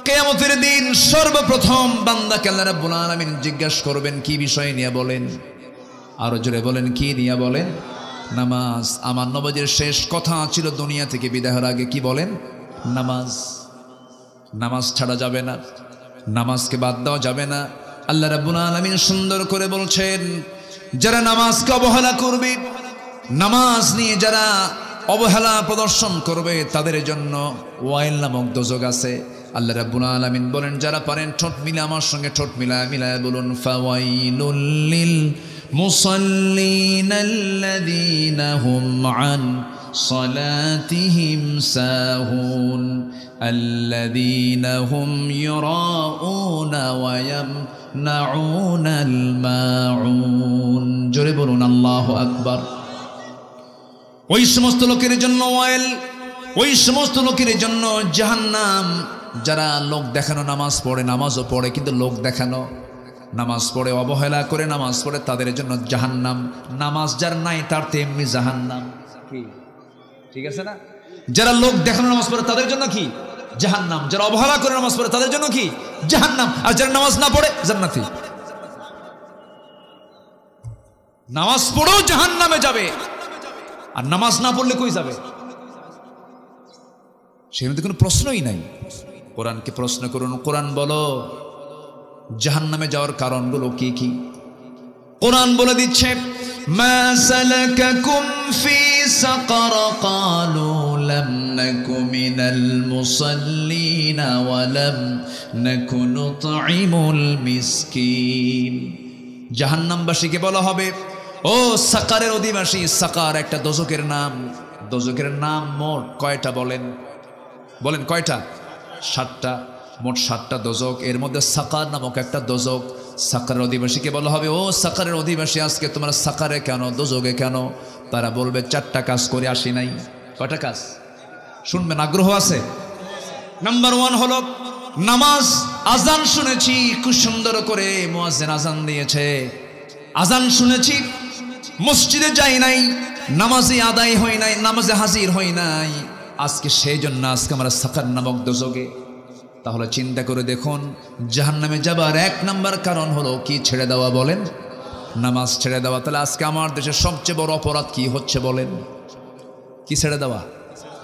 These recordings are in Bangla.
কিয়ামতের দিন সর্বপ্রথম বান্দাকে আল্লাহ রাব্বুল আলামিন জিজ্ঞাসা করবেন কি বিষয় নিয়ে বলেন, আরো জোরে বলেন কি নিয়ে বলেন? নামাজ। আমার নবীর শেষ কথা ছিল দুনিয়া থেকে বিদায় হওয়ার আগে, কি বলেন? নামাজ। নামাজ ছাড়া যাবে না, নামাজকে বাদ দেওয়া যাবে না। আল্লাহ রাব্বুল আলামিন সুন্দর করে বলছেন, যারা নামাজকে অবহেলা করবে, নামাজ নিয়ে যারা অবহেলা প্রদর্শন করবে, তাদের জন্য ওয়াইল নামক দোজখ আছে। আল্লাহ রাব্বুল আলামিন বলেন, যারা পারেন ঠোঁট মিলে আমার সঙ্গে ঠোঁট মিলায় বলুন, ফাওয়াইলুল লিল মুসাল্লিনাল্লাযীনা হুম আন সালাতিহিম সাহুন আল্লাযীনা হুম ইউরাউনা ওয়া ইয়ামনাউনাল মাউন। জোরে বলুন আল্লাহু আকবার। ওই সমস্ত লোকের জন্য ওয়াইল, ওই সমস্ত লোকের জন্য জাহান্নাম, যারা লোক দেখানো নামাজ পড়ে, নামাজও পড়ে কিন্তু লোক দেখানো, নামাজ পড়ে অবহেলা করে নামাজ পড়ে, তাদের জন্য জাহান্নাম। নামাজ যার নাই তার তেমনি জাহান্নাম। ঠিক আছে না? যারা লোক দেখানো নামাজ পড়ে তাদের জন্য কি? জাহান্নাম। যারা অবহেলা করে নামাজ পড়ে তাদের জন্য কি? জাহান্নাম। আর যারা নামাজ না পড়ে জান্নাতি। নামাজ পড়েও জাহান্নামে যাবে, আর নামাজ না পড়লে কই যাবে? সেখানে তো কোনো প্রশ্নই নাই। কোরআনকে প্রশ্ন করুন, কোরআন বলো জাহান্নামে যাওয়ার কারণগুলো কি কি? কোরআন বলে দিচ্ছে, মা সালাকাকুম ফি সাকার ক্বালু লাম নাকু মিনাল মুসাল্লিন ওয়া লাম নাকু নুতঈমুল মিসকিন। জাহান্নামবাসীকে বলা হবে, ও সাকারের অধিবাসী। সাকার একটা দোজখের নাম। দোজখের নাম মোট কয়টা বলেন? বলেন কয়টা? 7টা। মোট 7টা দোজখ, এর মধ্যে সাকার নামক একটা দোজখ। সাকারের অধিবাসীকে বলা হবে, ও সাকারের অধিবাসী, আজকে তোমরা সাকারে কেন, দোজখে কেন? তারা বলবে 4টা কাজ করে আসি নাই। কয়টা কাজ শুনবেন? আগ্রহ আছে? নাম্বার 1 হলো নামাজ। আজান শুনেছি খুব সুন্দর করে, মুয়াজ্জিন আজান দিয়েছে, আজান শুনেছি, মসজিদে যাই নাই, নামাজে আদায় হয় নাই, নামাজে হাজির হই নাই, আজকে সেই জন্য আজকে আমরা সাকার নামক দোজখে। তাহলে চিন্তা করে দেখুন, জাহান্নামে যাবার 1 নাম্বার কারণ হলো কি? ছেড়ে দেওয়া। বলেন নামাজ ছেড়ে দেওয়া। তাহলে আজকে আমার দেশে সবচেয়ে বড় অপরাধ কি হচ্ছে বলেন? কি ছেড়ে দেওয়া?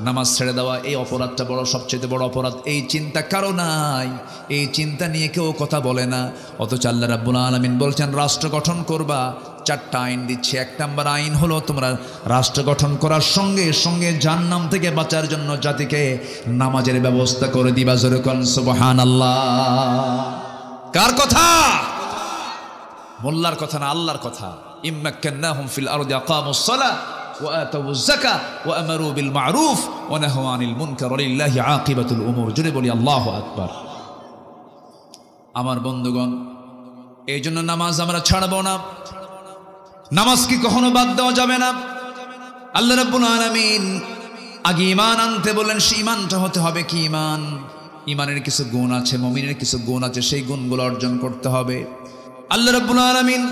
নামাজ ছেড়ে দেওয়া। এই অপরাধটা বড়, সবচেয়ে বড় অপরাধ। এই চিন্তা কারো নাই, এই চিন্তা নিয়ে কেউ কথা বলে না। অথচ আল্লাহ রাব্বুল আলামিন বলছেন, রাষ্ট্র গঠন করবা, 4টা আইন দিচ্ছে। 1 নাম্বার আইন হলো তোমরা রাষ্ট্র গঠন করার সঙ্গে সঙ্গে জাহান্নাম থেকে বাঁচার জন্য জাতিকে নামাজের ব্যবস্থা করে দিবা। জোরে কোন সুবহানাল্লাহ। কার কথা? মোল্লার কথা না, আল্লাহর কথা। ইম্মাক্কান্নাহুম ফিল আরদি আকামুস সালাহ ওয়া আতাউয যাকাত ওয়া আমারু বিল মা'রুফ ওয়া নাহাউ আনিল মুনকার লিল্লাহি আকিবাতুল উমুর। জোরে বলি আল্লাহু আকবার। আমার বন্ধুগণ, এই জন্য নামাজ আমরা ছাড়ব না, নামাজ কি কখনো বাদ দেওয়া যাবে না। আল্লাহ রাব্বুল আলামিন আগে ঈমান আনতে বললেন, সেই ঈমানটা হতে হবে কি? ঈমান, ঈমানের কিছু গুণ আছে, মুমিনের কিছু গুণ আছে, সেই গুণগুলো অর্জন করতে হবে। আল্লাহ রাব্বুল আলামিন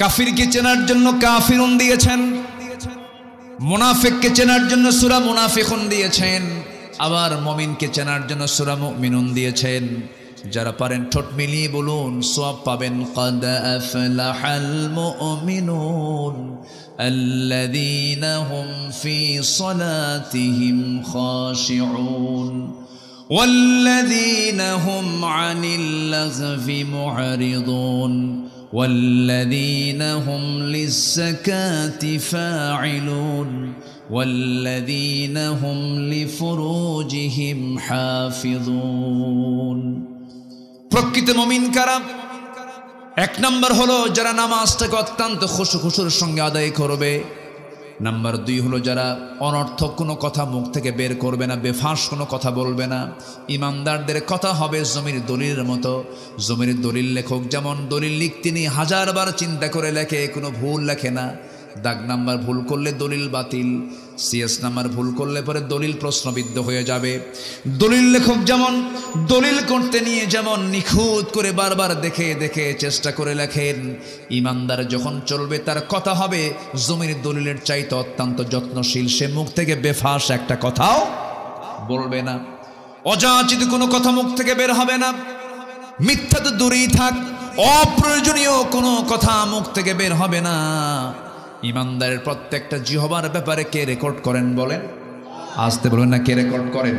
কাফিরকে চেনার জন্য কাফিরুন দিয়েছেন, মুনাফিককে চেনার জন্য সূরা মুনাফিকুন দিয়েছেন, আবার মুমিনকে চেনার জন্য সূরা মুমিনুন দিয়েছেন। যারা পারেন ঠোঁট মিলিয়ে বলুন, সওয়াব পাবেন। قد أفلح المؤمنون الذين هم في صلاتهم خاشعون والذين هم عن اللغو معرضون والذين هم للزكاة فاعلون والذين هم لفروجهم حافظون। প্রকৃত মুমিন কারা? 1 নম্বর হলো যারা নামাজটাকে অত্যন্ত খুশুর সঙ্গে আদায় করবে। নাম্বার 2 হলো যারা অনর্থক কোনো কথা মুখ থেকে বের করবে না, বেফাঁস কোনো কথা বলবে না। ইমানদারদের কথা হবে জমির দলিলের মতো। জমির দলিল লেখক যেমন দলিল লিখতে নিয়ে 1000 বার চিন্তা করে লেখে, কোনো ভুল লেখে না। দাগ নাম্বার ভুল করলে দলিল বাতিল, সিএস নাম্বার ভুল করলে পরে দলিল প্রশ্নবিদ্ধ হয়ে যাবে। দলিল লেখক যেমন দলিল করতে নিয়ে যেমন নিখুঁত করে বারবার দেখে দেখে চেষ্টা করে লেখেন, ইমানদার যখন চলবে তার কথা হবে জমির দলিলের চাইতে অত্যন্ত যত্নশীল। সে মুখ থেকে বেফাঁস একটা কথাও বলবে না। অযাচিত কোনো কথা মুখ থেকে বের হবে না, মিথ্যা তো দূরেই থাক, অপ্রয়োজনীয় কোনো কথা মুখ থেকে বের হবে না। ইমানদারের প্রত্যেকটা জিহবার ব্যাপারে কে রেকর্ড করেন বলেন? আসতে বলবেন না, কে রেকর্ড করেন?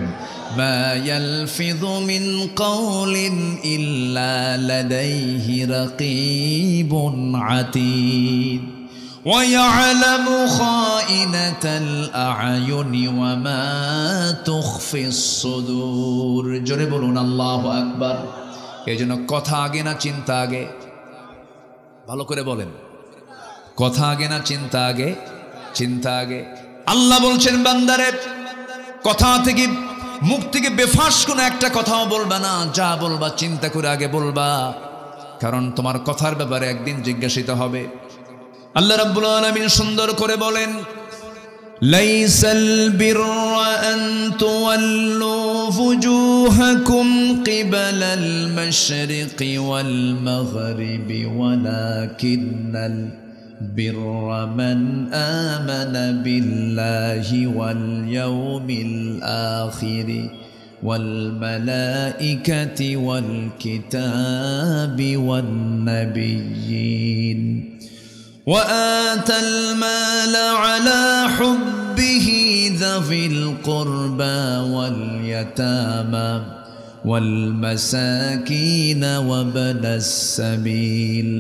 মা ইয়ালফিযু মিন কাওলিন ইল্লা লাদাইহি রাকীবুন আতীদ ওয়া ইয়ালামু খাইনাতাল আ'য়ুনি ওয়া মা তুখফিস সুদূর। জোরে বলুন আল্লাহু আকবার। এইজন্য কথা আগে না চিন্তা আগে? ভালো করে বলেন, কথা আগে না চিন্তা আগে? চিন্তা আগে। আল্লাহ বলছেন বান্দারে, কথা থেকে, মুখ থেকে বেফাঁস কোনো একটা কথাও বলবা না, যা বলবা চিন্তা করে আগে বলবা, কারণ তোমার কথার ব্যাপারে একদিন জিজ্ঞাসিত হবে। আল্লাহ রাব্বুল আলামিন সুন্দর করে বলেন, লাইসাল বিররা আন তুওয়াল্লু ফুজুহাকুম কিবালাল মাশরিকি ওয়াল মাগরিবি ওয়ালাকিন্নাল بر من آمن بالله واليوم الآخر والملائكة والكتاب والنبيين وآتى المال على حبه ذوي القربى واليتامى والمساكين وابن السبيل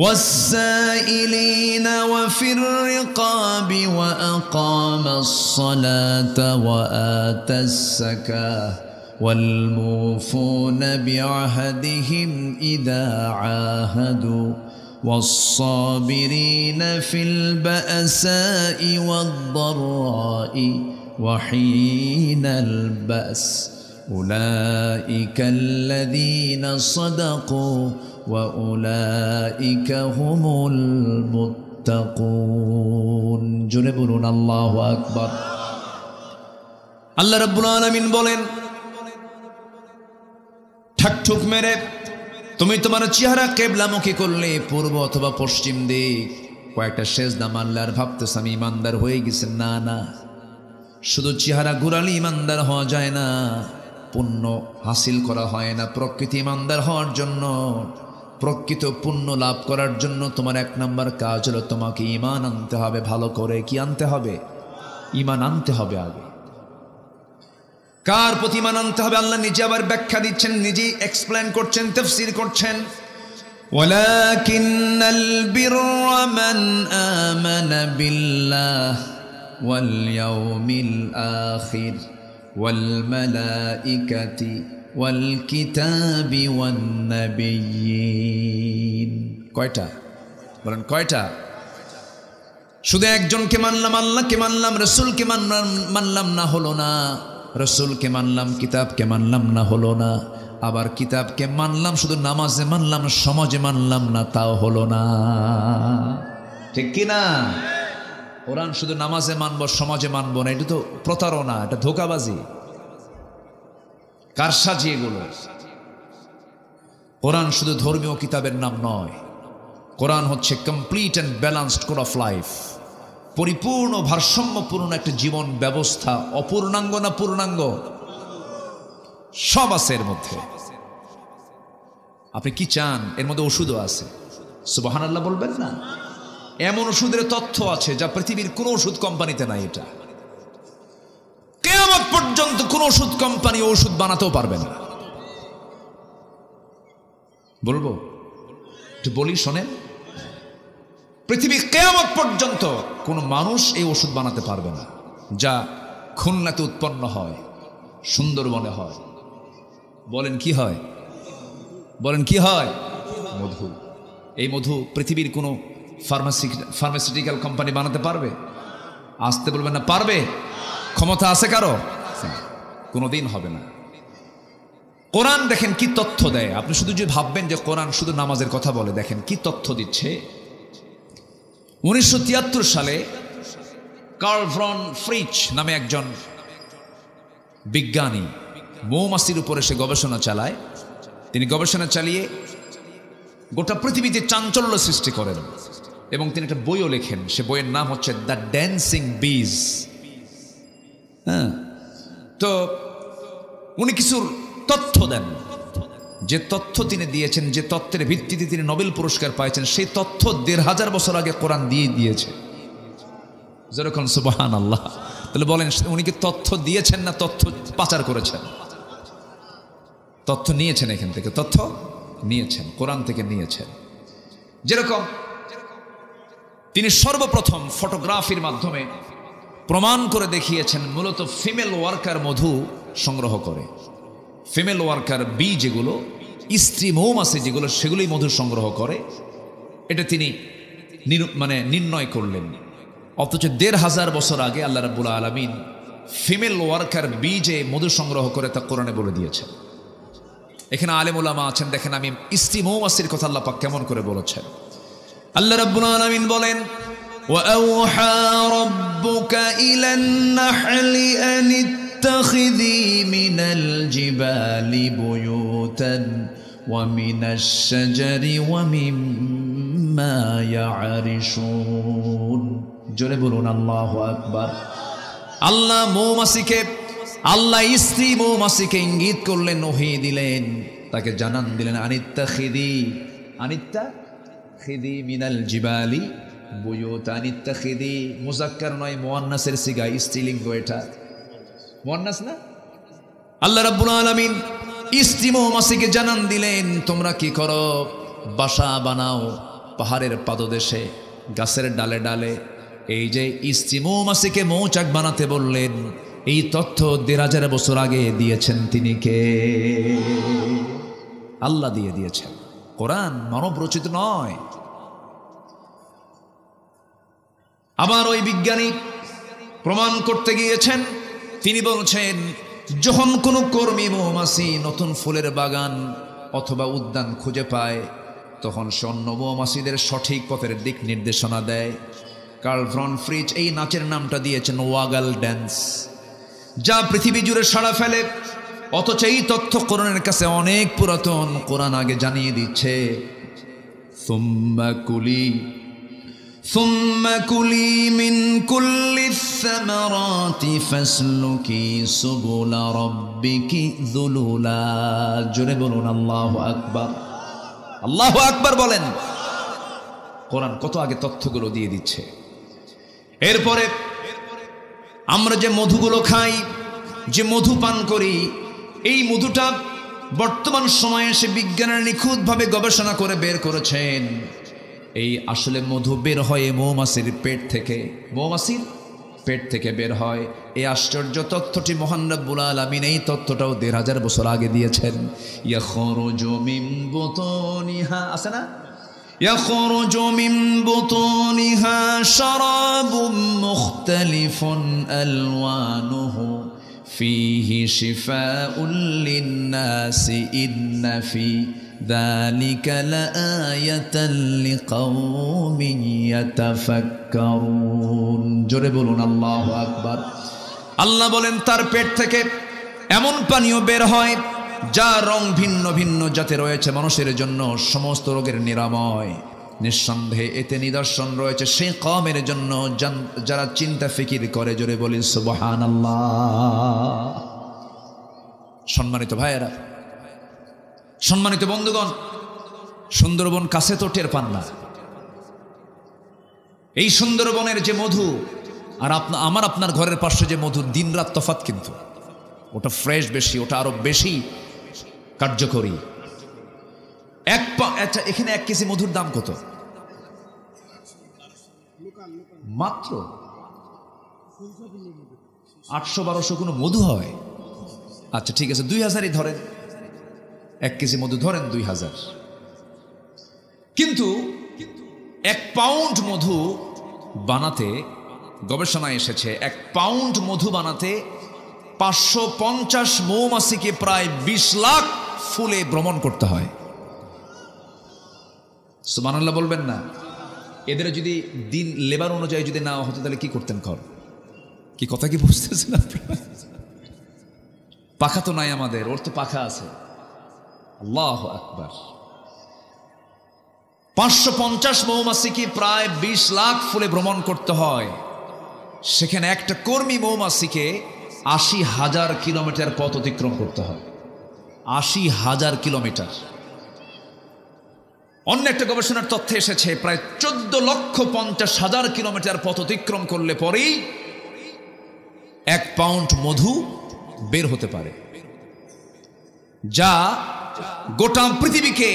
والسائلين وفي الرقاب وأقام الصلاة وآتى الزكاة والموفون بعهدهم إذا عاهدوا والصابرين في البأساء والضراء وحين البأس أولئك الذين صدقوا وأولئك هم المتقون জোরে বলুন আল্লাহু আকবার। আল্লাহ রাব্বুল আলামিন বলেন, ঠাকঠুক মেরে তুমি তোমার চেহারা কিবলামুখী করলে পূর্ব অথবা পশ্চিম দিক, কয়েকটা সেজদা মারলে আর ভাবতেছ আমি ইমানদার হয়ে গেছি। না না, শুধু চেহারা ঘুরালে ইমানদার হওয়া যায় না, পুণ্য হাসিল করা হয় না। প্রকৃতি ইমানদার হওয়ার জন্য, প্রকৃত পুণ্য লাভ করার জন্য তোমার এক নাম্বার কাজ হলো তোমাকে ঈমান আনতে হবে। ভালো করে কি আনতে হবে? ঈমান আনতে হবে আগে। কার প্রতি ঈমান আনতে হবে? আল্লাহ নিজে আবার ব্যাখ্যা দিচ্ছেন, নিজেই এক্সপ্লেন করছেন, তাফসীর করছেন। ওয়ালাকিন্নাল বিররা মান আমানা বিল্লাহ ওয়াল ইয়াউমিল আখির ওয়াল মালাইকাতি ওয়াল কিতাবি ওয়ান নাবিয়্যিন। কয়টা বলেন? কয়টা? শুধু একজনকে মানলাম, আল্লাহকে মানলাম, রাসূলকে মানলাম না, হলো না। রাসূলকে মানলাম, কিতাবকে মানলাম না, হলো না। আবার কিতাবকে মানলাম, শুধু নামাজে মানলাম, সমাজে মানলাম না, তাও হলো না। ঠিক কি না? কোরআন শুধু নামাজে মানবো, সমাজে মানবো না, এটা তো প্রতারণা, এটা ধোঁকাবাজি, কারসাজি এগুলো। কোরআন শুধু ধর্মীয় কিতাবের নাম নয়, কোরআন হচ্ছে complete and balanced code of life, পরিপূর্ণ ভারসাম্যপূর্ণ একটা জীবন ব্যবস্থা। অপূর্ণাঙ্গ না পূর্ণাঙ্গ? সব আছে এর মধ্যে। আপনি কি চান? এর মধ্যে ওষুধও আছে। সুবহানাল্লাহ বলবেন না? এমন ওষুধের তথ্য আছে যা পৃথিবীর কোন ওষুধ কোম্পানিতে নাই। এটা কিয়ামত পর্যন্ত কোন ওষুধ কোম্পানি ওষুধ বানাতেও পারবে না। বলবো? একটু বলি, শোনেন। পৃথিবীর কিয়ামত পর্যন্ত কোন মানুষ এই ওষুধ বানাতে পারবে না যা খুলনাতে উৎপন্ন হয়, সুন্দরবনে হয়। বলেন কি হয়? বলেন কি হয়? মধু। এই মধু পৃথিবীর কোনো ফার্মাসিউটিক্যাল কোম্পানি বানাতে পারবে? আসতে বলবেন না, পারবে? ক্ষমতা আছে কারো? কোনোদিন হবে না। কোরআন দেখেন কি তথ্য দেয়। আপনি শুধু যে ভাববেন যে কোরআন শুধু নামাজের কথা বলে, দেখেন কি তথ্য দিচ্ছে। 1973 সালে কার্ল ভন ফ্রিচ নামে একজন বিজ্ঞানী মৌমাছির উপরে সে গবেষণা চালায়। তিনি গবেষণা চালিয়ে গোটা পৃথিবীতে চাঞ্চল্য সৃষ্টি করেন এবং তিনি একটা বইও লেখেন। সে বইয়ের নাম হচ্ছে দ্য ড্যান্সিং বিজ। হ্যাঁ, তো উনি কিছুর তথ্য দেন, যে তথ্য তিনি দিয়েছেন, যে তথ্যের ভিত্তিতে তিনি নোবেল পুরস্কার পাইছেন, সেই তথ্য ১৫০০ বছর আগে কোরআন দিয়ে দিয়েছে। যেরকম সুবহানাল্লাহ। তাহলে বলেন উনি কি তথ্য দিয়েছেন না তথ্য পাচার করেছেন? তথ্য নিয়েছেন, এখান থেকে তথ্য নিয়েছেন, কোরআন থেকে নিয়েছেন। যেরকম তিনি সর্বপ্রথম ফটোগ্রাফির মাধ্যমে প্রমাণ করে দেখিয়েছেন মূলত ফিমেল ওয়ার্কার মধু সংগ্রহ করে, ফিমেল ওয়ার্কার বি যেগুলো, স্ত্রী মৌমাছি যেগুলো, সেগুলোই মধু সংগ্রহ করে, এটা তিনি নির্ণয় করলেন। অথচ ১৫০০ বছর আগে আল্লাহ রাব্বুল আলামিন ফিমেল ওয়ার্কার বি যে মধু সংগ্রহ করে তা কোরআনে বলে দিয়েছেন। এখানে আলেম উলামা আছেন, দেখেন আমি স্ত্রী মৌমাছির কথা আল্লাহ পাক কেমন করে বলেছেন। আল্লাহ রাব্বুল আলামিন বলেন, وَأَوْحَى رَبُّكَ إِلَى النَّحْلِ أَنِ اتَّخِذِي مِنَ الْجِبَالِ بُيُوتًا وَمِنَ الشَّجَرِ وَمِمَّا يَعْرِشُونَ। জোরে বলুন আল্লাহু আকবার। আল্লাহ মৌমাছিকে, আল্লাহ স্ত্রী মৌমাছিকে ইঙ্গিত করলেন, ওহী দিলেন, তাকে জানান দিলেন, আনিত্তাখিদি মিনাল জিবালি বুয়ুতান। আনিত্তাখিদি মুযাক্কার নয়, মুয়ান্নাসের সিগা, স্ত্রীলিঙ্গ, এটা মুয়ান্নাস না। আল্লাহ রাব্বুল আলামিন স্ত্রী মৌমাছিকে জানান দিলেন, তোমরা কি করো, বাসা বানাও পাহাড়ের পাদদেশে, গাছের ডালে ডালে। এই যে স্ত্রী মৌমাছিকে মৌচাক বানাতে বললেন, এই তথ্য ১৫০০ বছর আগে দিয়েছেন তিনি কে? আল্লাহ দিয়ে দিয়েছেন। কোরআন মানব রচিত নয়। আবার ওই বিজ্ঞানী প্রমাণ করতে গিয়েছেন, তিনি বলছেন যখন কোনো কর্মী মৌমাছি নতুন ফুলের বাগান অথবা উদ্যান খুঁজে পায়, তখন সে অন্য মৌমাছিদের সঠিক পথের দিক নির্দেশনা দেয়। কার্ল ভন ফ্রিজ এই নাচের নামটা দিয়েছেন ওয়াগল ড্যান্স, যা পৃথিবী জুড়ে সাড়া ফেলে। অথচ এই তথ্য কোরআনের কাছে অনেক পুরাতন। কোরআন আগে জানিয়ে দিচ্ছে, সুম্মা কুলি মিন কুল্লি সামারাতি ফাসলুকি সুবুলা রাব্বিকি যুলুলা। জোরে বলুন আল্লাহু আকবার। আল্লাহু আকবার বলেন। কোরআন কত আগে তথ্যগুলো দিয়ে দিচ্ছে। এরপরে আমরা যে মধুগুলো খাই, যে মধু পান করি, এই মধুটা বর্তমান সময়ে এসে বিজ্ঞানের নিখুঁতভাবে গবেষণা করে বের করেছেন, এই আসলে মধু বের হয় মৌমাছির পেট থেকে, মৌমাছির পেট থেকে বের হয়। এই আশ্চর্য তথ্যটি মহান রব্বুল আলামিন এই তথ্যটাও ১৫০০ বছর আগে দিয়েছেন। ইয়াখরুজু মিন বুতুনিহা, আছে না, يخرج من بطونها شراب مختلف ألوانه فيه شفاء للناس إن في ذلك لآية لقوم يتفكرون। জোরে বলুন আল্লাহু আকবার। আল্লাহ বলেন তার পেট থেকে এমন পানীয় বের হয় যা রং ভিন্ন ভিন্ন জাতে রয়েছে, মানুষের জন্য সমস্ত রোগের নিরাময়। নিঃসন্দেহে এতে নিদর্শন রয়েছে সেই কওমের জন্য যারা চিন্তা ফিকির করে। জোরে বলি সুবহানাল্লাহ। সম্মানিত ভাইয়েরা, সম্মানিত বন্ধুগণ, সুন্দরবন কাছে তো টের পান না। এই সুন্দরবনের যে মধু আর আমার আপনার ঘরের পাশে যে মধু, দিন রাত তফাৎ, কিন্তু ওটা ফ্রেশ বেশি, ওটা আরো বেশি কার্যকরী। আচ্ছা, এখানে 1 কেজি মধুর দাম কত? মাত্র 800-1200 কোনো মধু হয়? আচ্ছা ঠিক আছে, 2000-ই ধরেন, 1 কেজি মধু ধরেন 2000। কিন্তু 1 পাউন্ড মধু বানাতে, গবেষণায় এসেছে 1 পাউন্ড মধু বানাতে 550 মৌমাছিকে প্রায় 20 লাখ ফুলে ভ্রমণ করতে হয়। সুবহানাল্লাহ বলবেন না? এদের যদি দিন লেবার অনুযায়ী যদি না হতো তাহলে কি করতেন? কি কথা কি বুঝতেছেন আপনারা? পাখা তো নাই আমাদের, ওর তো পাখা আছে। আল্লাহু আকবার। 550 মৌমাছিকে প্রায় 20 লাখ ফুলে ভ্রমণ করতে হয়। সেখানে একটা কর্মী মৌমাছিকে ৮০,০০০ কিলোমিটার পথ অতিক্রম করতে হয়। ৮০,০০০ কিলোমিটার। অন্য একটা গবেষণার তথ্যে এসেছে প্রায় ১৪,৫০,০০০ কিলোমিটার পথ অতিক্রম করলে পরেই ১ পাউন্ড মধু বের হতে পারে, যা গোটা পৃথিবীকে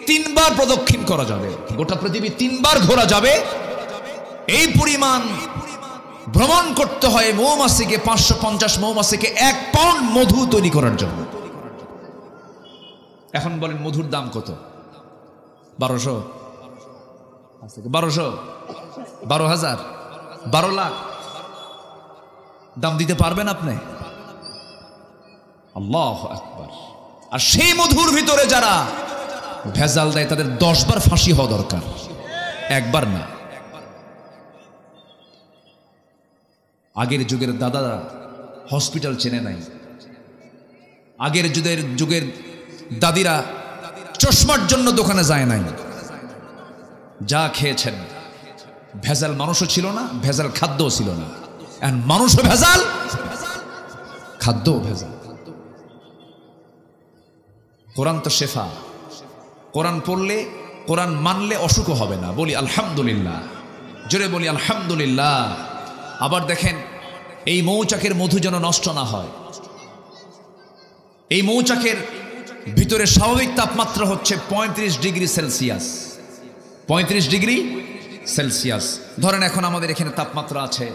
৩ বার প্রদক্ষিণ করা যাবে। গোটা পৃথিবী ৩ বার ঘোরা যাবে। এই পরিমাণ ভ্রমণ করতে হয় মৌমাছিকে, ৫৫০ মৌমাছিকে ১ পাউন্ড মধু তৈরি করার জন্য। এখন বলেন মধুর দাম কত? ১২০০, ১২০০, ১২,০০০, ১২ লাখ দাম দিতে পারবেন আপনি? আল্লাহু আকবার। আর সেই মধুর ভিতরে যারা ভেজাল দেয় তাদের ১০ বার ফাঁসি হওয়া দরকার, একবার না। আগের যুগের দাদারা হসপিটাল চেনে নাই। আগের যুগের দাদিরা চশমার জন্য দোকানে যায় নাই। যা খেয়েছেন ভেজাল মানুষও ছিল না, ভেজাল খাদ্যও ছিল না। এখন মানুষও ভেজাল, খাদ্যও ভেজাল। কোরআন তো শেফা। কোরআন পড়লে, কোরআন মানলে অসুখও হবে না। বলি আলহামদুলিল্লাহ, জোরে বলি আলহামদুলিল্লাহ। আবার দেখেন এই মৌচাকের মধু যেন নষ্ট না হয়। এই মৌচাকের ভিতরে স্বাভাবিক তাপমাত্রা হচ্ছে ৩৫ ডিগ্রি সেলসিয়াস। ৩৫ degree Celsius. ধরেন এখন আমাদের এখানে তাপমাত্রা আছে,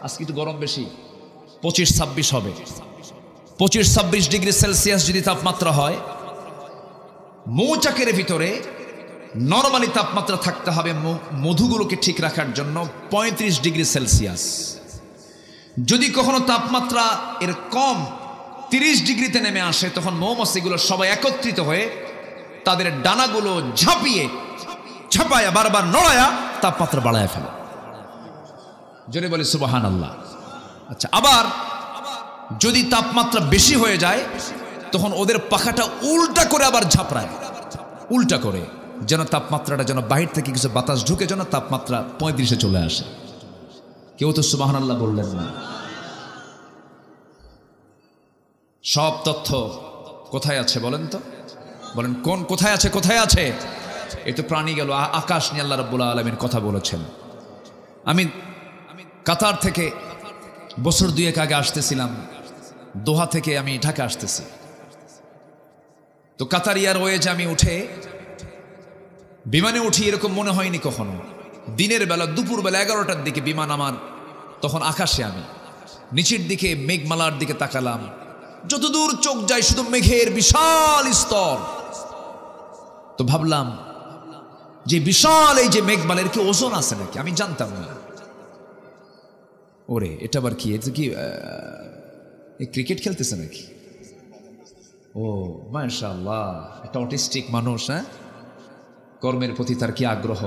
আজকে একটু গরম বেশি, ২৫-২৬ হবে। ২৫-২৬ ডিগ্রি সেলসিয়াস যদি তাপমাত্রা হয়, মৌচাকের ভিতরে নরমালি তাপমাত্রা থাকতে হবে মধুগুলোকে ঠিক রাখার জন্য ৩৫ ডিগ্রি সেলসিয়াস। যদি কখনো তাপমাত্রা এর কম ৩০ ডিগ্রিতে নেমে আসে, তখন মৌমাছিগুলো সবাই একত্রিত হয়ে তাদের ডানাগুলো ঝাঁপায়া বারবার নড়ায়া তাপমাত্রা বাড়ায় ফেলে। জোরে বলি সুবহানাল্লাহ। আচ্ছা, আবার যদি তাপমাত্রা বেশি হয়ে যায়, তখন ওদের পাখাটা উল্টা করে আবার ঝাপড়ায়, উল্টা করে, যেন তাপমাত্রাটা যেন বাহির থেকে কিছু বাতাস ঢুকে যেন তাপমাত্রা ৩৫-এ চলে আসে। কেউ তো সুবহানাল্লাহ বললেন না। সব তথ্য কোথায় আছে বলেন তো? বলেন কোন কোথায় আছে? কোথায় আছে? এই তো প্রাণী গেল, আকাশ নিয়ে আল্লাহ রাব্বুল আলামিন কথা বলেছেন। আমি কাতার থেকে বছর ২ আগে আসতেছিলাম, দোহা থেকে আমি ঢাকা আসতেছি। তো কাতার এয়ারওয়েজে আমি উঠে বিমানে উঠি, এরকম মনে হয়নি কখনো। দিনের বেলা, দুপুরবেলা 11টার দিকে বিমান আমার, তখন আকাশে আমি নিচের দিকে মেঘমালার দিকে তাকালাম। যতদূর চোখ যায় শুধু মেঘের বিশাল স্তর। তো ভাবলাম যে বিশাল এই যে মেঘমালার কি ওজন আছে নাকি? আমি জানতাম না। ওরে এটা আবার কি? এটা কি ক্রিকেট খেলতেছে নাকি? ও মাশাআল্লাহ, একটা অটিস্টিক মানুষ। হ্যাঁ, কর্মের প্রতি তার কি আগ্রহ!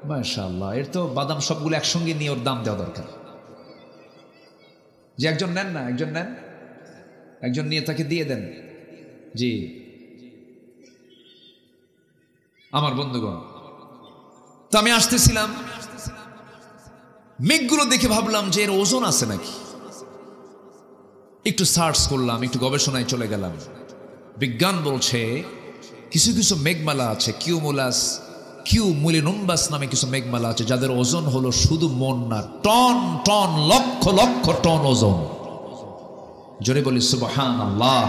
মাশাআল্লাহ। এর তো বাদাম সবগুলো একসঙ্গে নিয়ে ওর দাম দেওয়া দরকার। যে একজন নেন না, একজন নেন, একজন নিয়ে তাকে দিয়ে দেন। জি আমার বন্ধুগণ, তো আমি আসতেছিলাম, মেঘগুলো দেখে ভাবলাম যে এর ওজন আছে নাকি। একটু সার্চ করলাম, একটু গবেষণায় চলে গেলাম। বিজ্ঞান বলছে কিছু কিছু মেঘমালা আছে, কিউমুলিনুম্বাস নামে কিছু মেঘমালা আছে, যাদের ওজন হলো শুধু মন না, ton ton, lakh lakh ton ওজন। জোরে বলি সুবহানাল্লাহ।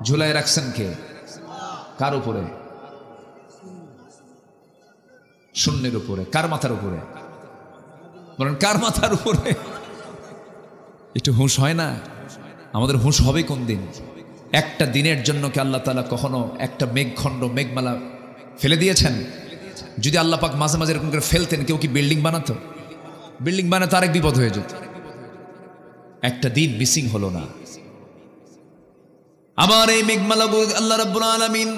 ঝুলাই রাখছেন কে? কার উপরে? শূন্যের উপরে। কার মাথার উপরে? বলেন কার মাথার উপরে? একটু হুঁশ হয় না? আমাদের হুঁশ হবে কোন দিন? একটা দিনের জন্য কি আল্লাহ তাআলা কখনো একটা মেঘখণ্ড, মেঘমালা ফেলে দিয়েছেন? যদি আল্লাহ পাক মাঝে মাঝে এরকম করে ফেলতেন, কেউ কি বিল্ডিং বানাতো? বিল্ডিং বানাতে আরেক বিপদ হয়ে যেত। একটা দিন মিসিং হলো না। আবার এই মেঘমালা আল্লাহ রাব্বুল আলামিন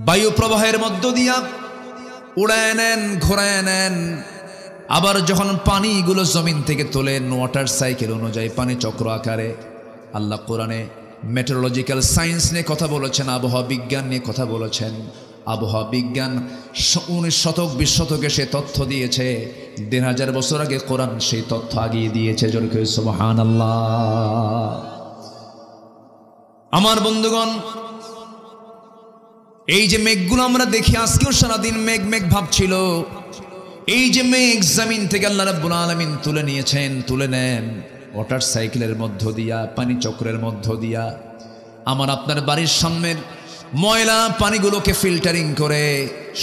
বায়ু প্রবাহের মধ্য দিয়া উড়ায় নেন, ঘোরায় নেন। আবার যখন পানিগুলো জমিন থেকে তোলেন, ওয়াটার সাইকেল অনুযায়ী পানি চক্র আকারে। আল্লাহ কোরআনে মেটেরোলজিক্যাল সায়েন্স নিয়ে কথা বলেছেন, আবহাওয়া বিজ্ঞান নিয়ে কথা বলেছেন। আবহাওয়া বিজ্ঞান 19 শতক 20 শতকে সে তথ্য দিয়েছে, 1500 বছর আগে কোরআন সেই তথ্য আগিয়ে দিয়েছে। জোরে করে সুবহানাল্লাহ। আমার বন্ধুগণ, এই যে মেঘগুলো আমরা দেখি, আজকেও সারাদিন মেঘ মেঘ ভাবছিল। এই যে মেঘ জমিন থেকে আল্লাহ রাব্বুল আলামিন তুলে নিয়েছেন, তুলে নেন ওয়াটার সাইকেলের মধ্য দিয়া, পানি চক্রের মধ্য দিয়া। আমার আপনার বাড়ির সামনের ময়লা পানিগুলোকে ফিল্টারিং করে,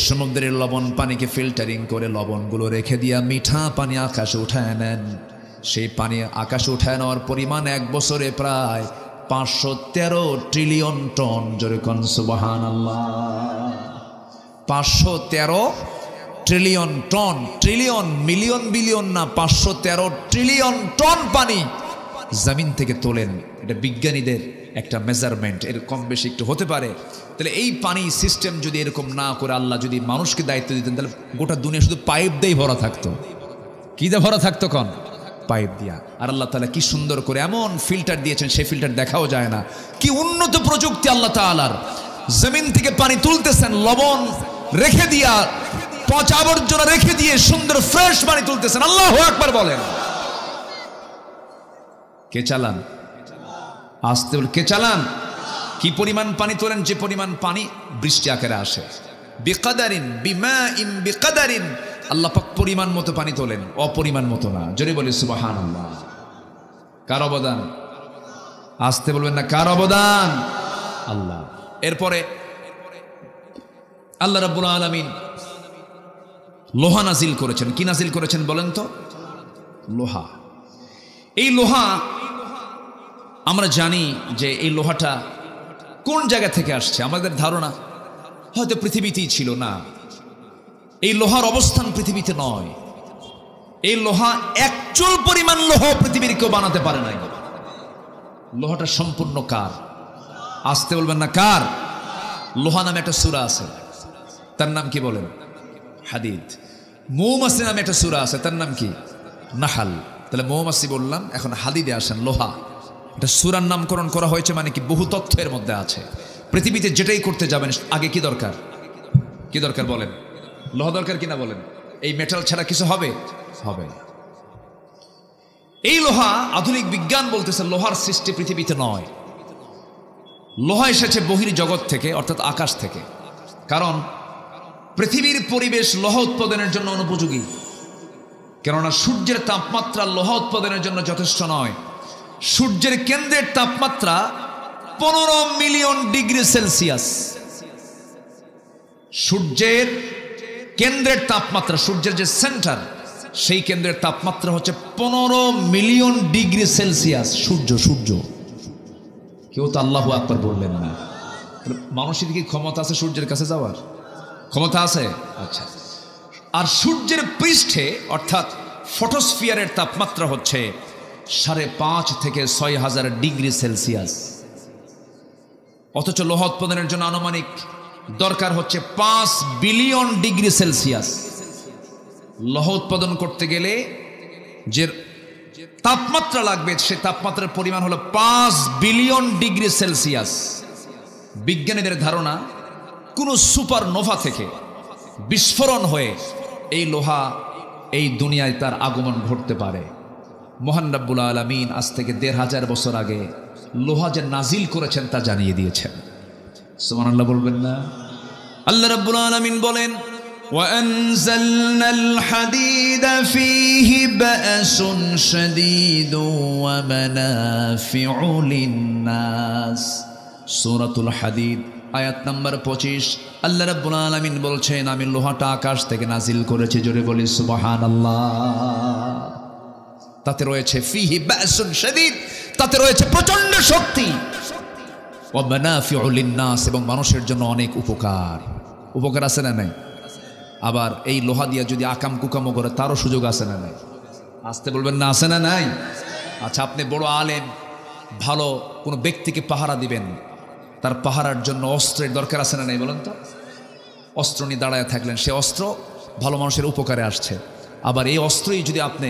সমুদ্রের লবণ পানিকে ফিল্টারিং করে লবণগুলো রেখে দিয়া মিঠা পানি আকাশে উঠায় নেন। সেই পানি আকাশে উঠায় নেওয়ার পরিমাণ এক বছরে প্রায় 513 ট্রিলিয়ন টন। জোরে কোন সুবহানাল্লাহ। 513 trillion ton, trillion million billion না, 513 ট্রিলিয়ন টন পানি জমিন থেকে তোলেন। এটা বিজ্ঞানীদের একটা মেজারমেন্ট, এর কম বেশি একটু হতে পারে। তাহলে এই পানি সিস্টেম যদি এরকম না করে আল্লাহ যদি মানুষকে দায়িত্ব দিতেন, তাহলে গোটা দুনিয়া শুধু পাইপ দিয়েই ভরা থাকতো। কি দিয়ে ভরা থাকতো? কোন পাইপ দিয়া। আর আল্লাহ তাআলা কি সুন্দর করে এমন ফিল্টার দিয়েছেন, সেই ফিল্টার দেখাও যায় না। কি উন্নত প্রযুক্তি আল্লাহ তাআলার। জমিন থেকে পানি তুলতেছেন, লবণ রেখে দিয়া, পচা আবর্জনা রেখে দিয়ে সুন্দর ফ্রেশ পানি তুলতেছেন। আল্লাহু আকবার বলেন। কে চালান? আসতে বল, কে চালান? কি পরিমাণ পানি তোলেন? যে পরিমাণ পানি বৃষ্টি আকারে আসে। বিকাদারিন, বিমাইন বিকাদারিন। আল্লাহ পাক পরিমাণ মতো পানি তোলেন, অপরিমাণ মতো না। জোরে বলি সুবহানাল্লাহ। কার অবদান? আসতে বলবেন না, কার অবদান? আল্লাহ। এরপরে আল্লাহ রাব্বুল আলামিন লোহা নাজিল করেছেন। কি নাজিল করেছেন বলেন তো? লোহা। এই লোহা আমরা জানি যে এই লোহাটা কোন জায়গা থেকে আসছে। আমাদের ধারণা হয়তো পৃথিবীতেই ছিল না। এই লোহার অবস্থান পৃথিবীতে নয়। এই লোহা একচুল পরিমাণ লোহা পৃথিবীর কেউ বানাতে পারে নাই। লোহাটা সম্পূর্ণ কার? আসতে বলবেন না, কার? লোহা নামে একটা সূরা আছে, তার নাম কি বলেন? হাদিদ। মৌমাছি নামে একটা সূরা আছে, তার নাম কি? নাহাল। তাহলে মৌমাছি বললাম, এখন হাদিদে আসেন লোহা। এটা সূরার নামকরণ করা হয়েছে, মানে কি বহু তথ্য এর মধ্যে আছে। পৃথিবীতে যেটাই করতে যাবেন আগে কি দরকার? কি দরকার বলেন? লোহা দরকার কিনা বলেন? এই মেটাল ছাড়া কিছু হবে? হবে না। এই লোহা, আধুনিক বিজ্ঞান বলতেছে লোহার সৃষ্টি পৃথিবীতে নয়। লোহা এসেছে বহির জগৎ থেকে, অর্থাৎ আকাশ থেকে। কারণ পৃথিবীর পরিবেশ লোহা উৎপাদনের জন্য অনুপযোগী। কেননা সূর্যের তাপমাত্রা লোহা উৎপাদনের জন্য যথেষ্ট নয়। সূর্যের কেন্দ্রের তাপমাত্রা 15 মিলিয়ন ডিগ্রি সেলসিয়াস। সূর্যের কেন্দ্রের তাপমাত্রা, সূর্যের যে সেন্টার, সেই কেন্দ্রের তাপমাত্রা হচ্ছে 15 মিলিয়ন ডিগ্রি সেলসিয়াস। সূর্য। কেউ তো আল্লাহু আকবার বললেন না। মানুষের কি ক্ষমতা আছে সূর্যের কাছে যাওয়ার? ক্ষমতা আছে? আচ্ছা। আর সূর্যের পৃষ্ঠে অর্থাৎ ফটোস্ফিয়ারের তাপমাত্রা হচ্ছে 5.5 থেকে 6,000 ডিগ্রি সেলসিয়াস। অথচ লোহা উৎপাদনের জন্য আনুমানিক দরকার হচ্ছে 5 বিলিয়ন ডিগ্রি সেলসিয়াস। লোহা উৎপাদন করতে গেলে যে তাপমাত্রা লাগবে, সে তাপমাত্রার পরিমাণ হলো 5 বিলিয়ন ডিগ্রি সেলসিয়াস। বিজ্ঞানীদের ধারণা কোন সুপারনোভা থেকে বিস্ফোরণ হয়ে এই লোহা এই দুনিয়ায় তার আগমন ঘটতে পারে। মহান রব্বুল আলামিন আজ থেকে 1500 বছর আগে লোহা যে নাজিল করেছেন তা জানিয়ে দিয়েছেন। সুবহানাল্লাহ বলবেন না? আল্লাহ রব্বুল আলামিন বলেন, وَأَنزَلْنَا الْحَدِيدَ فِيهِ بَأْسٌ شَدِيدٌ وَمَنَافِعُ لِلنَّاسِ। সূরাতুল হাদিদ আয়াত নাম্বার 25। আল্লাহ রাব্বুল আলামিন বলছেন, আমি লোহাটা আকাশ থেকে নাজিল করেছি। জোরে বলি সুবহানাল্লাহ। তাতে রয়েছে ফিহি বাসুন শাদীদ, তাতে রয়েছে প্রচন্ড শক্তি। ওয়া মানাফিউ লিন-নাস, এবং মানুষের জন্য অনেক উপকার। উপকার আছে না নাই? আবার এই লোহা দিয়া যদি আকাম কুকামও করে তারও সুযোগ আছে না নাই? আসতে বলবেন না, আছে না নাই? আচ্ছা, আপনি বড় আলেম, ভালো কোনো ব্যক্তিকে পাহারা দিবেন, তার পাহারার জন্য অস্ত্রের দরকার আছে না নাই বলেন তো? অস্ত্র নিয়ে দাঁড়ায় থাকলেন, সে অস্ত্র ভালো মানুষের উপকারে আসছে। আবার এই অস্ত্রই যদি আপনি,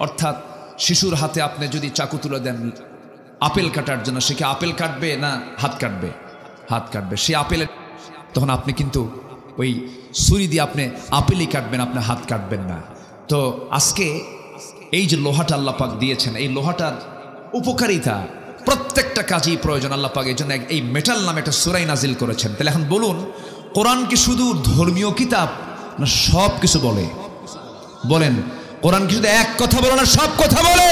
অর্থাৎ শিশুর হাতে আপনি যদি চাকু তুলে দেন আপেল কাটার জন্য, সে কি আপেল কাটবে না হাত কাটবে? হাত কাটবে। সে আপেলের, তখন আপনি কিন্তু ওই ছুরি দিয়ে আপনি আপেলই কাটবেন, আপনি হাত কাটবেন না। তো আজকে এই যে লোহাটা আল্লাহ পাক দিয়েছেন, এই লোহাটার উপকারিতা প্রত্যেকটা কাজেই প্রয়োজন। আল্লাহ পাক এই জন্য এই মেটাল নামে একটা সূরা নাজিল করেছেন। তাহলে এখন বলুন, কোরআন কি শুধু ধর্মীয় কিতাব না সব কিছু বলে? বলেন, কোরআন কি শুধু এক কথা বলে না সব কথা বলে?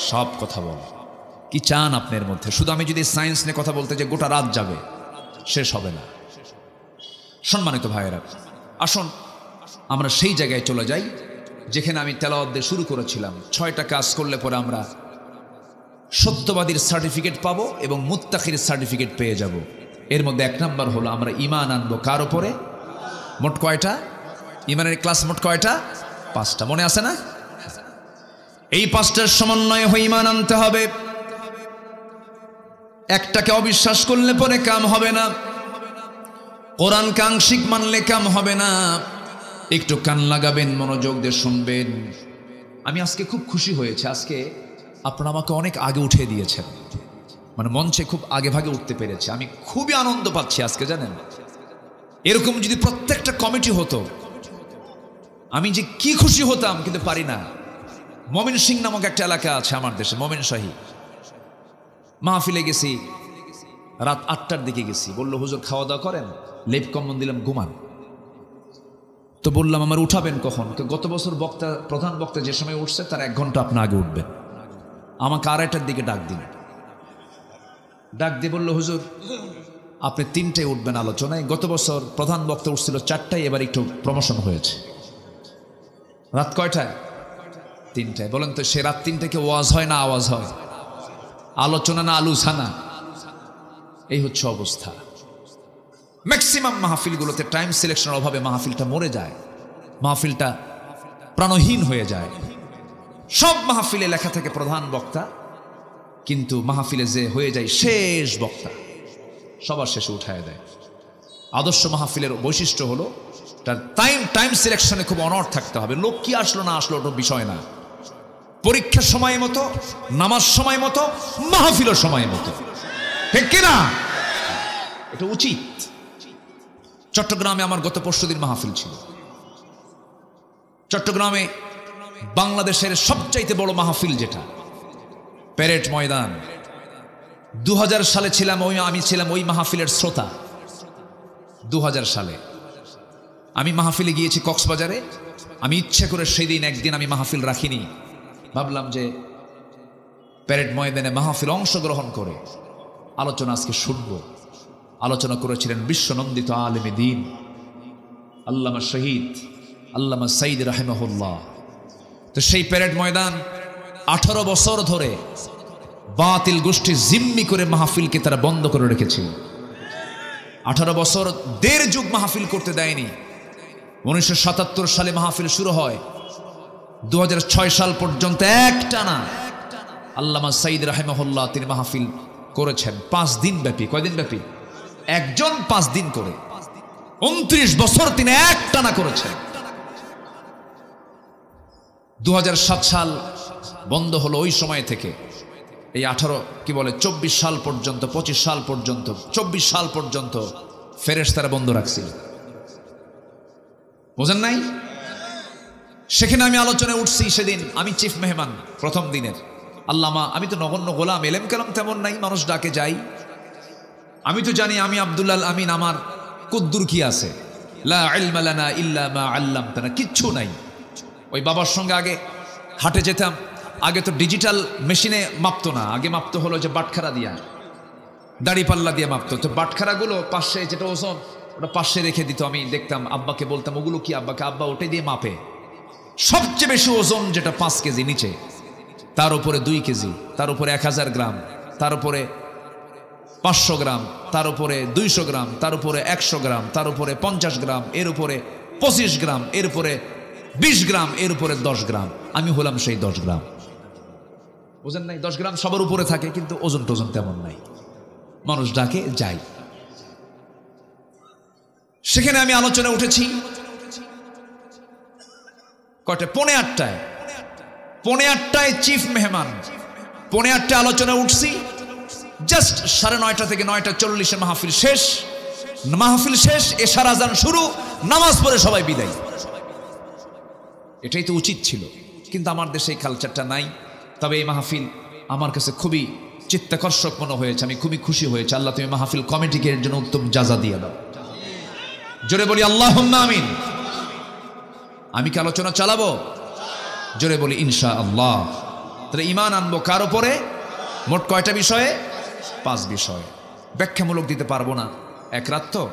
সব কথা বলে। কি চান আপনার মধ্যে? শুধু আমি যদি সায়েন্স নিয়ে কথা বলতে যে গোটা রাত যাবে, শেষ হবে না। সম্মানিত ভাইয়েরা, আসুন আমরা সেই জায়গায় চলে যাই যেখানে আমি তেলাওয়াত দিয়ে শুরু করেছিলাম। 6টা কাজ করলে পরে আমরা সত্যবাদীর সার্টিফিকেট পাবো এবং মুত্তাকির সার্টিফিকেট পেয়ে যাব। এর মধ্যে 1 নাম্বার হলো আমরা ঈমান আনবো কার উপরে? মোট কয়টা ঈমানের ক্লাস? মোট কয়টা? 5টা। মনে আছে না? এই 5টার সমন্বয়ে হয়ে ঈমান আনতে হবে। একটাকে অবিশ্বাস করলে পরে কাম হবে না। কোরআন কাঙ্ক্ষিক মানলে কাম হবে না। একটু কান লাগাবেন, মনোযোগ দিয়ে শুনবেন। আমি আজকে খুব খুশি হয়েছে, আজকে আপনারা আমাকে অনেক আগে উঠিয়ে দিয়েছেন, মানে মঞ্চে খুব আগে ভাগে উঠতে পেরেছে। আমি খুবই আনন্দ পাচ্ছি আজকে। জানেন, এরকম যদি প্রত্যেকটা কমিটি হতো, আমি যে কি খুশি হতাম, কিন্তু পারি না। ময়মনসিংহ নামক একটা এলাকা আছে আমার দেশে, ময়মনসিংহ। মাহফিলে গেছি, রাত 8টার দিকে গেছি। বললো, হুজুর খাওয়া দাওয়া করেন? লেপ কম্বল দিলাম, ঘুমান। তো বললাম, আমার উঠাবেন কখন? গত বছর বক্তা, প্রধান বক্তা যে সময় উঠছে তার 1 ঘন্টা আপনি আগে উঠবেন। আমাকে 2:30টার দিকে ডাক দিন। ডাক দিয়ে বললো, হুজুর আপনি 3টায় উঠবেন আলোচনায়। গত বছর প্রধান বক্তা উঠছিল 4টায়, এবার একটু প্রমোশন হয়েছে। রাত কয়টায়? 3টায়। বলেন তো, সে রাত 3টায় কি ওয়াজ হয় না আওয়াজ হয়? আলোচনা না আলোচনা? এই হচ্ছে অবস্থা। ম্যাক্সিমাম মাহফিলগুলোতে টাইম সিলেকশনের অভাবে মাহফিলটা মরে যায়, মাহফিলটা প্রাণহীন হয়ে যায়। সব মাহফিলে লেখা থাকে প্রধান বক্তা, কিন্তু মাহফিলে যে হয়ে যায় শেষ বক্তা, সবার শেষে উঠায় দেয়। আদর্শ মাহফিলের বৈশিষ্ট্য হলো তার টাইম সিলেকশনে খুব অনড় থাকতে হবে। লোক কি আসলো না আসলো ওটা বিষয় না। পরীক্ষার সময় মতো, নামাজ সময় মতো, মাহফিলও সময় মতো, ঠিক কিনা? এটা উচিত। চট্টগ্রামে আমার গত পরশুদিন মাহফিল ছিল। চট্টগ্রামে বাংলাদেশের সবচাইতে বড় মাহফিল যেটা, প্যারেড ময়দান। 2000 সালে ছিলাম আমি ছিলাম ওই মাহফিলের শ্রোতা। 2000 সালে আমি মাহফিলে গিয়েছি কক্সবাজারে। আমি ইচ্ছে করে সেই দিন একদিন আমি মাহফিল রাখিনি। ভাবলাম যে প্যারেড ময়দানে মাহফিল অংশগ্রহণ করে আলোচনা আজকে শুনব। আলোচনা করেছিলেন বিশ্বনন্দিত আলেমে দ্বীন আল্লামা শহীদ আল্লামা সাইদ রাহিমাহুল্লাহ। তো সেই প্যারেড ময়দান 18 বছর ধরে বাতিল গোষ্ঠী জিম্মি করে মাহফিলকে তারা বন্ধ করে রেখেছিল। 18 বছর 1.5 যুগ মাহফিল করতে দেয়নি। 1977 সালে মাহফিল শুরু হয়, 2006 সাল পর্যন্ত একটানা আল্লামা সাইদ রাহিমাহুল্লাহ তিনি মাহফিল করেছেন 5 দিন ব্যাপী। কয়দিন ব্যাপী? একজন 5 দিন করে 29 বছর তিনি একটানা করেছেন। 2007 সাল বন্ধ হলো। ওই সময় থেকে এই 24 সাল পর্যন্ত, 25 সাল পর্যন্ত, 24 সাল পর্যন্ত ফেরেশতারা বন্ধ রাখছিল। বোঝেন নাই? সেখানে আমি আলোচনায় উঠছি। সেদিন আমি চিফ মেহমান প্রথম দিনের। আল্লামা, আমি তো নগণ্য গোলাম, এলেম কালাম তেমন নাই, মানুষ ডাকে যাই। আমি তো জানি আমি আব্দুল্লাহ আমিন, আমার কুদ্দুর কি আছে? লা ইলমা লানা ইল্লা মা আল্লামতানা, কিচ্ছু নাই। ওই বাবার সঙ্গে আগে হাটে যেতাম। আগে তো ডিজিটাল মেশিনে মাপতো না, আগে মাপতো হলো যে বাটখারা দিয়া, দাড়ি পাল্লা দিয়ে মাপতো। তো বাটখারাগুলো পাশে যেটা ওজন, ওটা পাশে রেখে দিত। আমি দেখতাম, আব্বাকে বলতাম ওগুলো কি? আব্বাকে, আব্বা ওটাই দিয়ে মাপে। সবচেয়ে বেশি ওজন যেটা 5 কেজি নিচে, তার উপরে 2 কেজি, তার উপরে 1000 গ্রাম, তার উপরে 500 গ্রাম, তার উপরে 200 গ্রাম, তার উপরে 100 গ্রাম, তার উপরে 50 গ্রাম, এর উপরে 25 গ্রাম, এর উপরে 20 গ্রাম, এর উপরে 10 গ্রাম। আমি হলাম সেই 10 গ্রাম। ওজন নাই? 10 গ্রাম সবার উপরে থাকে, কিন্তু ওজন টোজন তেমন নাই। মানুষ ডাকে যাই। সেখানে আমি আলোচনা উঠেছি কয়টা? 8:45। 8:45 চিফ মেহমান, 8:45 আলোচনা উঠছি। জাস্ট 9:30 থেকে 9:40 মাহফিল শেষ। মাহফিল শেষ, এশার আজান শুরু, নামাজ পড়ে সবাই বিদায়। এটাই তো উচিত ছিল, কিন্তু আমার দেশে এই কালচারটা নাই। তবে এই মাহফিল আমার কাছে খুবই চিত্তাকর্ষক মনে হয়েছে, আমি খুবই খুশি হয়েছে। আল্লাহ তুমি মাহফিল কমিটিকে এর জন্য উত্তম যাজা দিয়ে দাও। জোরে বলি আল্লাহুম্মা আমিন। আমি কি আলোচনা চালাবো? জোরে বলি ইনশাআল্লাহ। তাহলে ঈমান আনবো কার উপরে? মোট কয়টা বিষয়ে? 5 বিষয়। ব্যাখ্যামূলক দিতে পারবো না, এক রাত তো।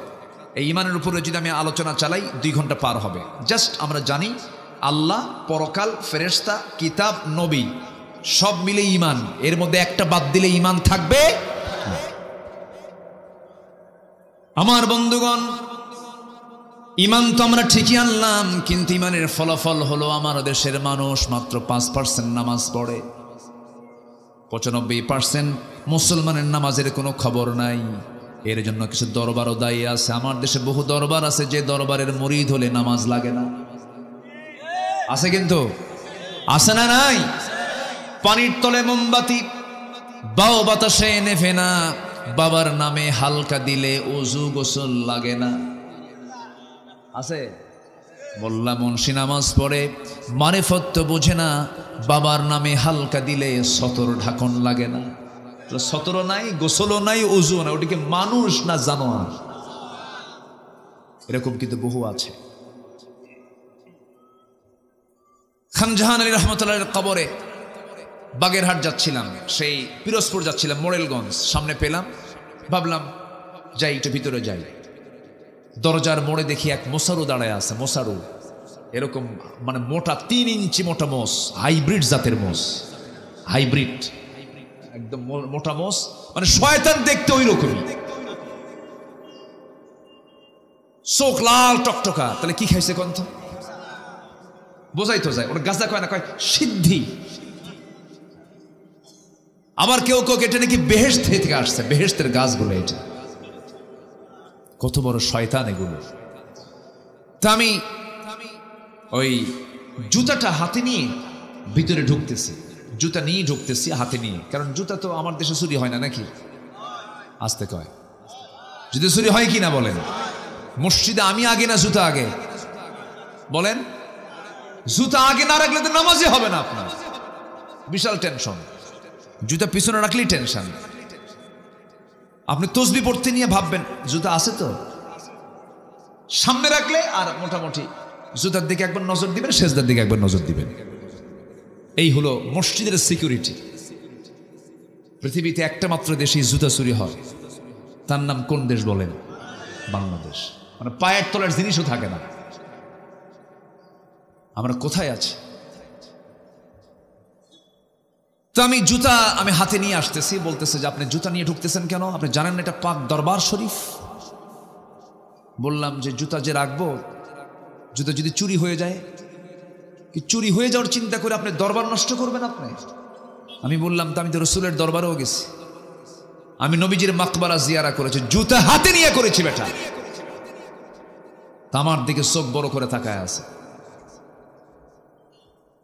এই ঈমানের উপরে যদি আমি আলোচনা চালাই 2 ঘন্টা পার হবে। জাস্ট আমরা জানি আল্লাহ, পরকাল, ফেরেশতা, কিতাব, নবী সব মিলে ঈমান। এর মধ্যে একটা বাদ দিলে ঈমান থাকবে। আমার বন্ধুগণ, ঈমান তো আমরা ঠিকই আনলাম, কিন্তু ঈমানের ফলাফল হলো আমার দেশের মানুষ মাত্র 5% নামাজ পড়ে। 95% মুসলমানের নামাজের কোনো খবর নাই। এর জন্য কিছু দরবারও দায়ী আছে। আমার দেশে বহু দরবার আছে যে দরবারের মুরিদ হলে নামাজ লাগে না। আছে, কিন্তু আছে না নাই? পানির তলে মোমবাতি বাও বাতাসে নেভে না, বাবার নামে হালকা দিলে ওযু গোসল লাগে না। আছে? মোল্লা মুন্সি নামাজ পড়ে, মারিফত তো বোঝে না, বাবার নামে হালকা দিলে সতর ঢাকন লাগে না। সতরও নাই, গোসলও নাই, ওযু নাই, ওটিকে মানুষ না জানোয়ার? এরকম কিন্তু বহু আছে। খান জাহান আলী রহমতুল্লাহের কবরে বাগেরহাট যাচ্ছিলাম, সেই পিরোজপুর যাচ্ছিলাম, মোরেলগঞ্জ সামনে পেলাম, ভাবলাম যাই একটু ভিতরে যাই। দরজার মোড়ে দেখি এক মোসারু দাঁড়ায় আছে। মোসারু এরকম মানে মোটা 3 ইঞ্চি মোটা মোষ, হাইব্রিড জাতের মোষ, হাইব্রিড একদম মোটা মোষ, মানে শয়তান দেখতে ওই রকমই, চোখ লাল টকটকা। তাহলে কি খাইছে কন্থ? বোঝাই তো যায়, ওটা গাঁজা কয় না, কয় সিদ্ধি। আবার কেউ কেউ এটা নাকি বেহেশত থেকে আসছে, বেহেশতের গাছগুলো। এটা কত বড় শয়তান এগুলো। তা আমি ওই জুতাটা হাতে নিয়ে ভিতরে ঢুকতেছি, জুতা নিয়ে ঢুকতেছি হাতে নিয়ে, কারণ জুতা তো আমার দেশে চুরি হয় না নাকি? আসতে কয়, জুতা চুরি হয় কি না বলেন? মসজিদে আমি আগে না জুতা আগে? বলেন, জুতা আগে না রাখলে তো নামাজই হবে না আপনার। বিশাল টেনশন। জুতা পিছনে রাখলেই টেনশন। আপনি তসবি পড়তে নিয়ে ভাববেন জুতা আছে তো, সামনে রাখলে আর মোটামুটি জুতার দিকে একবার নজর দিবেন, সেজদার দিকে একবার নজর দিবেন। এই হলো মসজিদের সিকিউরিটি। পৃথিবীতে একটা মাত্র দেশে জুতা চুরি হয়, তার নাম কোন দেশ বলেন? বাংলাদেশ। মানে পায়ের তলার জিনিসও থাকে না। আমরা কোথায় আছি? তো আমি জুতা হাতে নিয়ে আসতেছি, বলতেছে যে আপনি জুতা নিয়ে ঢুকতেছেন কেন? আপনি জানেন না এটা পাক দরবার শরীফ? বললাম যে জুতা যে রাখবো, জুতা যদি চুরি হয়ে যায়, কি চুরি হয়ে যাওয়ার চিন্তা করে আপনি দরবার নষ্ট করবেন আপনি? আমি বললাম তো আমি তো রসুলের দরবারেও গেছি, আমি নবীজির মাকবারা জিয়ারা করেছি, জুতা হাতে নিয়ে করেছি বেটা। তা আমার দিকে চোখ বড় করে তাকায় আছে।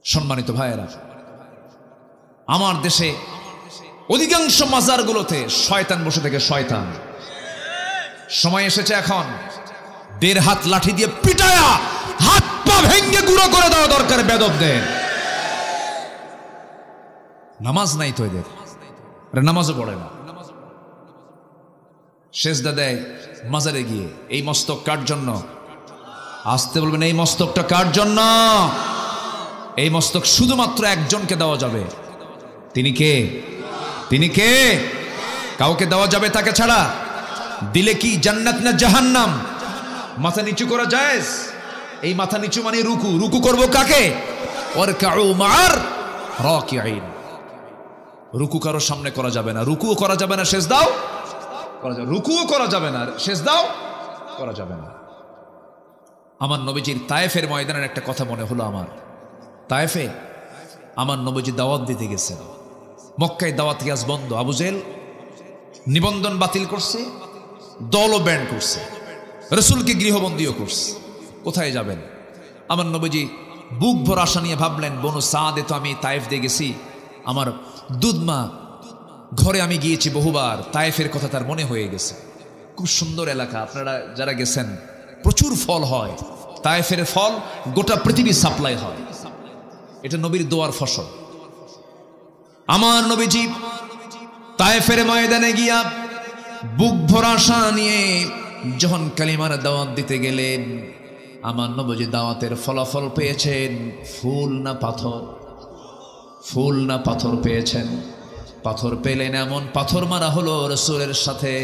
সম্মানিত ভাইয়েরা, আমার দেশে অধিকাংশ মাজারগুলোতে শয়তান বসে থাকে। শয়তান সময় এসেছে এখন 1.5 হাত লাঠি দিয়ে পিটায়া হাত পা ভেঙ্গে গুঁড়ো করে দেওয়া দরকার বেদবদের। নামাজ নাই তো এদের, নামাজও পড়ে না, সেজদা দেয় মাজারে গিয়ে। এই মস্তক কার জন্য? আসতে বলবেন, এই মস্তকটা কার জন্য? এই মস্তক শুধুমাত্র একজনকে দেওয়া যাবে। তিনি কে? তিনি কে? কাউকে দেওয়া যাবে তাকে ছাড়া? দিলে কি জান্নাত না জাহান্নাম? মাথা নিচু করা জায়েজ? এই মাথা নিচু মানে রুকু। রুকু করবো কাকে? ওয়ারকাউ মা'আর রাকিঈন। রুকু কারো সামনে করা যাবে না, রুকুও করা যাবে না, সেজদাও করা যাবে, রুকুও করা যাবে না, সেজদাও করা যাবে না। আমার নবীজির তায়েফের ময়দানের একটা কথা মনে হলো আমার। তায়েফে আমার নবীজি দাওয়াত দিতে গেছেন। মক্কায় দাওয়াত গাছ বন্ধ। আবু জেহেল নিবন্ধন বাতিল করছে, দলও ব্যান্ড করছে, রসুলকে গৃহবন্দীও করছে। কোথায় যাবেন? আমার নবীজি বুক ভর আশা নিয়ে ভাবলেন, বনু সাদে তো আমি তায়েফ দিয়ে গেছি, আমার দুধমা ঘরে আমি গিয়েছি বহুবার, তায়েফের কথা তার মনে হয়ে গেছে। খুব সুন্দর এলাকা, আপনারা যারা গেছেন প্রচুর ফল হয়, তায়েফের ফল গোটা পৃথিবী সাপ্লাই হয়, এটা নবীর দোয়ার ফসল। আমার নবীজি তায়েফের ময়দানে গিয়া বুক ভরা আশা নিয়ে যখন কালিমার দাওয়াত দিতে গেলেন, আমার নবীজি দাওয়াতের ফলাফল পেয়েছেন ফুল না পাথর? ফুল না পাথর পেয়েছেন? পাথর পেলেন, এমন পাথর মারা হলো রাসূলের সাথে।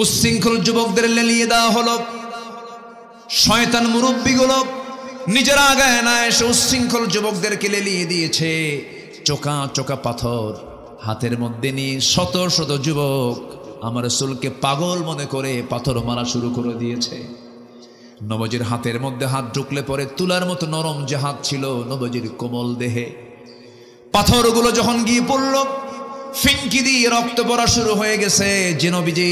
উচ্ছৃঙ্খল যুবকদের লেলিয়ে দেওয়া হলো, শয়তান মুরব্বীগুলো নিজেরা আগায় না এসে উচ্ছৃঙ্খল যুবকদেরকে লেলিয়ে দিয়েছে। চোকা চোকা পাথর হাতের মধ্যে নিয়ে শত শত যুবক আমার রাসূলকে পাগল মনে করে পাথর মারা শুরু করে দিয়েছে। নবীজির হাতের মধ্যে হাত ঢুকলে পরে তুলার মতো নরম যে হাত ছিল নবীজির কোমল দেহে, পাথরগুলো যখন গিয়ে পড়ল, ফিনকি দিয়ে রক্ত পড়া শুরু হয়ে গেছে। যে নবীজি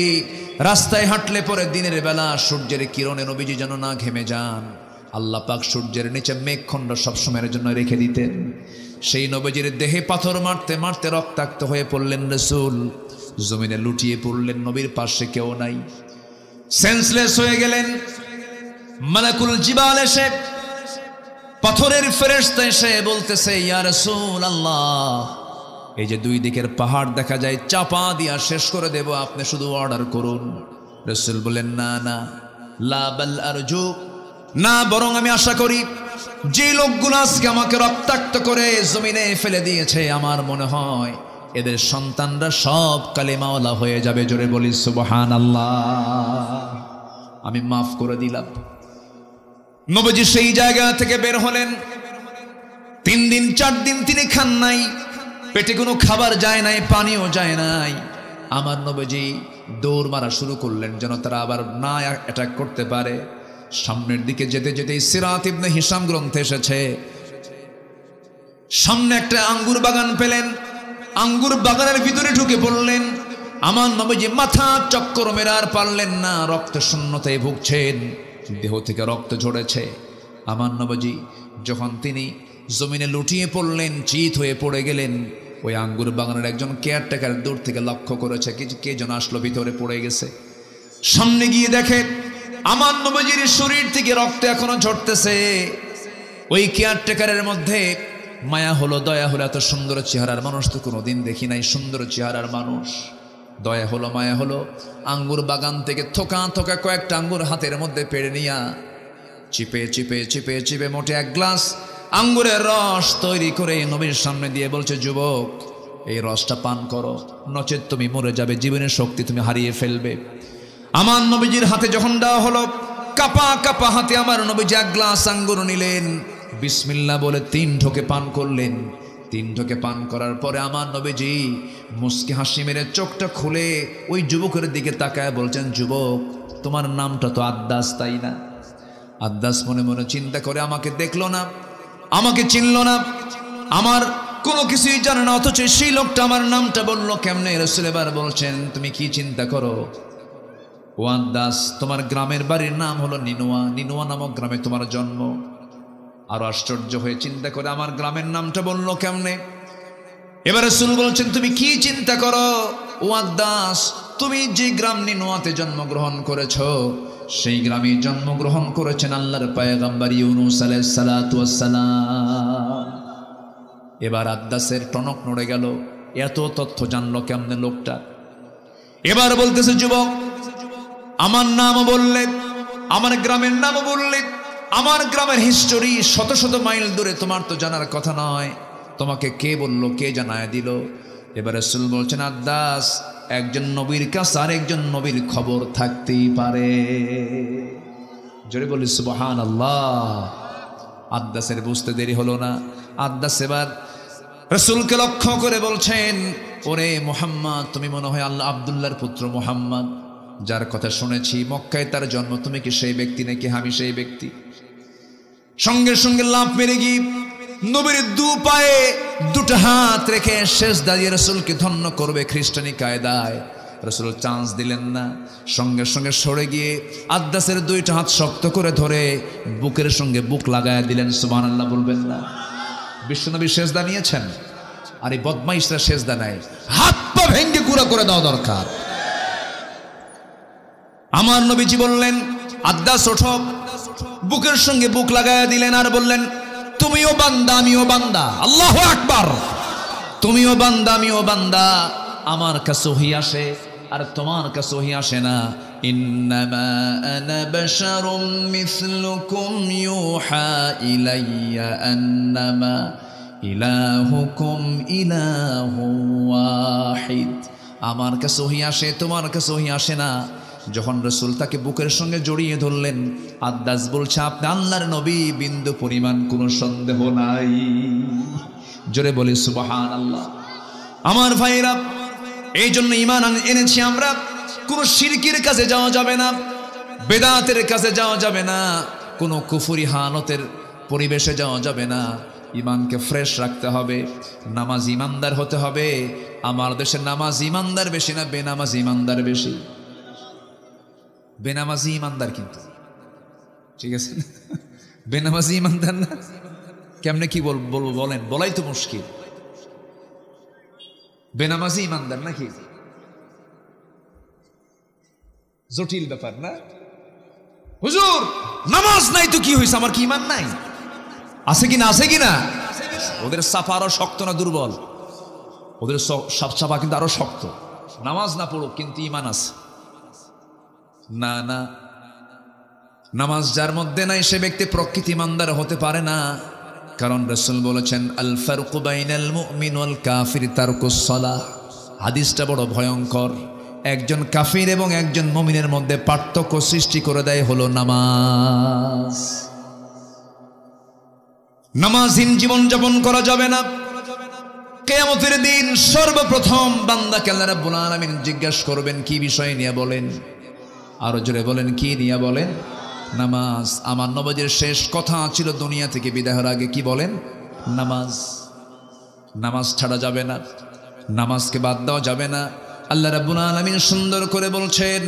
রাস্তায় হাঁটলে পরে দিনের বেলা সূর্যের কিরণে নবীজি যেন না ঘেমে যান, আল্লাহ পাক সূর্যের নিচে মেঘখণ্ড সবসময়ের জন্য রেখে দিতেন। সেই নবীজির দেহে পাথর মারতে মারতে রক্তাক্ত হয়ে পড়লেন রাসূল, জমিনে লুটিয়ে পড়লেন, নবীর পাশে কেউ নাই, সেন্সলেস হয়ে গেলেন। মালাকুল জিবাল এসে, পাথরের ফেরেশতা এসে বলতেছে, ইয়া রাসূলুল্লাহ, এই যে দুই দিকের পাহাড় দেখা যায়, চাপা দিয়া শেষ করে দেব, আপনি শুধু অর্ডার করুন। রাসূল বলেন, না না, লা বাল আরজু, না, বরং আমি আশা করি যে লোকগুলো আজকে আমাকে রক্তাক্ত করে জমিনে ফেলে দিয়েছে, আমার মনে হয় এদের সন্তানরা সব কালেমাওয়ালা হয়ে যাবে। জোরে বলি সুবহানাল্লাহ, আমি মাফ করে দিলাম। নবীজি সেই জায়গা থেকে বের হলেন। 3 দিন 4 দিন তিনি খান নাই, পেটে কোনো খাবার যায় নাই, পানিও যায় নাই। আমার নবীজি দৌড় মারা শুরু করলেন যেন তারা আবার না অ্যাটাক করতে পারে। সামনের দিকে যেতে যেতে সিরাত ইবনে হিশাম গ্রন্থে এসেছে, সামনে একটা আঙ্গুর বাগান পেলেন, আঙ্গুর বাগানের ভিতরে ঢুকে পড়লেন। আমার নবীজি মাথা চক্কর মেরে আর পারলেন না, রক্ত শূন্যতায় ভুগছেন, দেহ থেকে রক্ত ঝরেছে। আমার নবীজি যখন তিনি জমিনে লুটিয়ে পড়লেন, চিত হয়ে পড়ে গেলেন, ওই আঙ্গুর বাগানের একজন কেয়ারটেকার দূর থেকে লক্ষ্য করেছে কে যেন আসলো, ভিতরে পড়ে গেছে। সামনে গিয়ে দেখে আমার নবীজির শরীর থেকে রক্ত এখনো ঝরতেছে। ওই কেয়ারটেকারের মধ্যে মায়া হলো, দয়া হলো, এত সুন্দর চেহারার মানুষ তো কোনোদিন দেখি নাই, সুন্দর চেহারার মানুষ, দয়া হলো, মায়া হলো। আঙ্গুর বাগান থেকে থোকা থোকা কয়েকটা আঙ্গুর হাতের মধ্যে পেড়ে নিয়া চিপে চিপে চিপে চিপে মোটে 1 গ্লাস আঙ্গুরের রস তৈরি করে নবীর সামনে দিয়ে বলছে, যুবক, এই রসটা পান করো, নচেত তুমি মরে যাবে, জীবনের শক্তি তুমি হারিয়ে ফেলবে। আমার নবীজির হাতে যখন দেওয়া হলো, কাপা কাপা হাতে আমার নবীজি 1 গ্লাস আঙ্গুর নিলেন, বিসমিল্লাহ বলে 3 ঢোকে পান করলেন। 3 ঢোকে পান করার পরে আমার নবীজি মুস্কি হাসি মেরে চোখটা খুলে ওই যুবকের দিকে তাকায় বলছেন, যুবক, তোমার নামটা তো আদ্দাস, তাই না? আদ্দাস মনে মনে চিন্তা করে, আমাকে দেখলো না, আমাকে চিনল না, আমার কোনো কিছুই জানে না, অথচ সেই লোকটা আমার নামটা বললো কেমনে? রাসূল এবার বলছেন, তুমি কি চিন্তা করো ও আদ্দাস? তোমার গ্রামের বাড়ির নাম হলো নিনোয়া, নিনোয়া নামক গ্রামে তোমার জন্ম। আর আশ্চর্য হয়ে চিন্তা করে, আমার গ্রামের নামটা বললো কেমনে? এবার রাসূল বলছেন, তুমি কি চিন্তা করো ও আদ্দাস? তুমি যে গ্রাম নিনোয়াতে জন্মগ্রহণ করেছো, সেই গ্রামে জন্মগ্রহণ করেছেন আল্লাহর পয়গম্বর ইউনূস আলাইহিস সালাতু ওয়াস সালাম। এবার আদ্দাসের টনক নড়ে গেল, এত তথ্য জানলো কেমনে লোকটা? এবার বলতেছে, যুবক, আমার নাম বললে, আমার গ্রামের নাম বললে, আমার গ্রামের হিস্টোরি শত শত মাইল দূরে, তোমার তো জানার কথা নয়, তোমাকে কে বললো, কে জানায় দিল? এবার রাসূল বলছেন, আদ্দাস, একজন নবীর কাছে আরেকজন নবীর খবর থাকতেই পারে। জোরে বলি সুবহানাল্লাহ। আদ্দাসের বুঝতে দেরি হলো না। আদ্দাস এবার রাসূলকে লক্ষ্য করে বলছেন, ওরে মুহাম্মদ, তুমি মনে হয় আল্লাহ আব্দুল্লাহর পুত্র মুহাম্মদ, যার কথা শুনেছি মক্কায় তার জন্ম, তুমি কি সেই ব্যক্তি নাকি? আমি সেই ব্যক্তি। সঙ্গে সঙ্গে লাফ মেরে গিয়ে নবীর 2 পায়ে 2টা হাত রেখে সেজদা দিয়ে রাসূলকে ধন্য করবে খ্রিস্টানি কায়দায়। রাসূল চান্স দিলেন না, সঙ্গে সঙ্গে সরে গিয়ে আদ্দাসের 2টা হাত শক্ত করে ধরে বুকের সঙ্গে বুক লাগায় দিলেন। সুবহানাল্লাহ বলবেন না? বিশ্বনবী সেজদা নিয়েছেন, আর এই বদমাইশরা সেজদা নেয়, হাত পা ভেঙে গুঁড়া করে দেওয়া দরকার। আমার নবীজি বললেন, আদ্দাস ওঠো। বুকের সঙ্গে বুক লাগায়া দিলেন আর বললেন, তুমিও বান্দা আমিও বান্দা। আল্লাহু আকবার। তুমিও বান্দা আমিও বান্দা। আমার কাছে ওহী আসে আর তোমার কাছে ওহী আসে না। ইন্নামা আনা বাশারুম মিসলুকুম ইউহা ইলাইয়া আন্নামা ইলাহুকুম ইলাহু ওয়াহিদ। আমার কাছে ওহী আসে, তোমার কাছে ওহী আসে না। যখন রাসূল তাকে বুকের সঙ্গে জড়িয়ে ধরলেন, আদ্দাস বলছে, আপনি আল্লাহর নবী, বিন্দু পরিমাণ কোনো সন্দেহ নাই। জোরে বলি সুবহানাল্লাহ। আমার ভাইরা, এই জন্য ঈমান এনেছি আমরা। কোনো শিরকির কাছে যাওয়া যাবে না, বেদাতের কাছে যাওয়া যাবে না, কোনো কুফরি হালতের পরিবেশে যাওয়া যাবে না। ঈমানকে ফ্রেশ রাখতে হবে, নামাজ ঈমানদার হতে হবে। আমার দেশে নামাজ ঈমানদার বেশি না বেনামাজ ঈমানদার বেশি? বেনামাজি ঈমানদার, কিন্তু ঠিক আছে, বেনামাজি ঈমানদার না। কেমনে কি বলবো বলেন, বলাই তো মুশকিল। বেনামাজি ঈমানদার নাকি? জটিল ব্যাপার না? হুজুর নামাজ নাই তো কি হয়েছে, আমার কি ঈমান নাই? আছে কিনা, আছে কিনা? ওদের সাফা আরো শক্ত না দুর্বল? ওদের সব সাফা কিন্তু আরো শক্ত। নামাজ না পড়ুক কিন্তু ঈমান আছে। না না, নামাজ যার মধ্যে নাই সে ব্যক্তি প্রকৃত ঈমানদার হতে পারে না। কারণ রাসূল বলেছেন, আল ফারকু বাইনাল মুমিন ওয়াল কাফির তারকুস সালাহ। হাদিসটা বড় ভয়ঙ্কর। একজন কাফির এবং একজন মুমিনের মধ্যে পার্থক্য সৃষ্টি করে দেয় হলো নামাজ। নামাজহীন জীবন যাপন করা যাবে না। কিয়ামতের দিন সর্বপ্রথম বান্দাকে আল্লাহ রাব্বুল আলামিন জিজ্ঞাসা করবেন, কি বিষয় নিয়ে বলেন? আরো জোরে বলেন, কি নিয়ে বলেন? নামাজ। আমার নবীর শেষ কথা ছিল দুনিয়া থেকে বিদায়ের আগে, কি বলেন? নামাজ। নামাজ ছাড়া যাবে না, নামাজকে বাদ দেওয়া যাবে না। আল্লাহ রাব্বুল আলামিন সুন্দর করে বলছেন,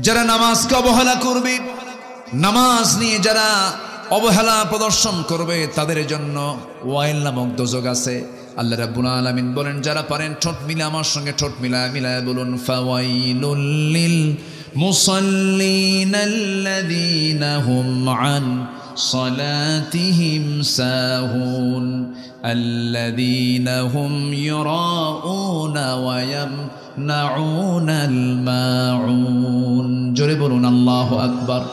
যারা নামাজকে অবহেলা করবে, নামাজ নিয়ে যারা অবহেলা প্রদর্শন করবে, তাদের জন্য ওয়াইল নামক দোজখ আছে। আল্লাহ রাব্বুল আলামিন বলেন, যারা পারেন ঠোঁট মিলে আমার সঙ্গে ঠোঁট মিলায় বলুন, ফাওয়াইলুল লিল মুসাল্লিন আল্লাযীনা হুম আন সালাতিহিম সাহুন আল্লাযীনা হুম ইউরাউনা ওয়া ইয়ামনাউনাল মাউন। জোরে বলুন আল্লাহু আকবার।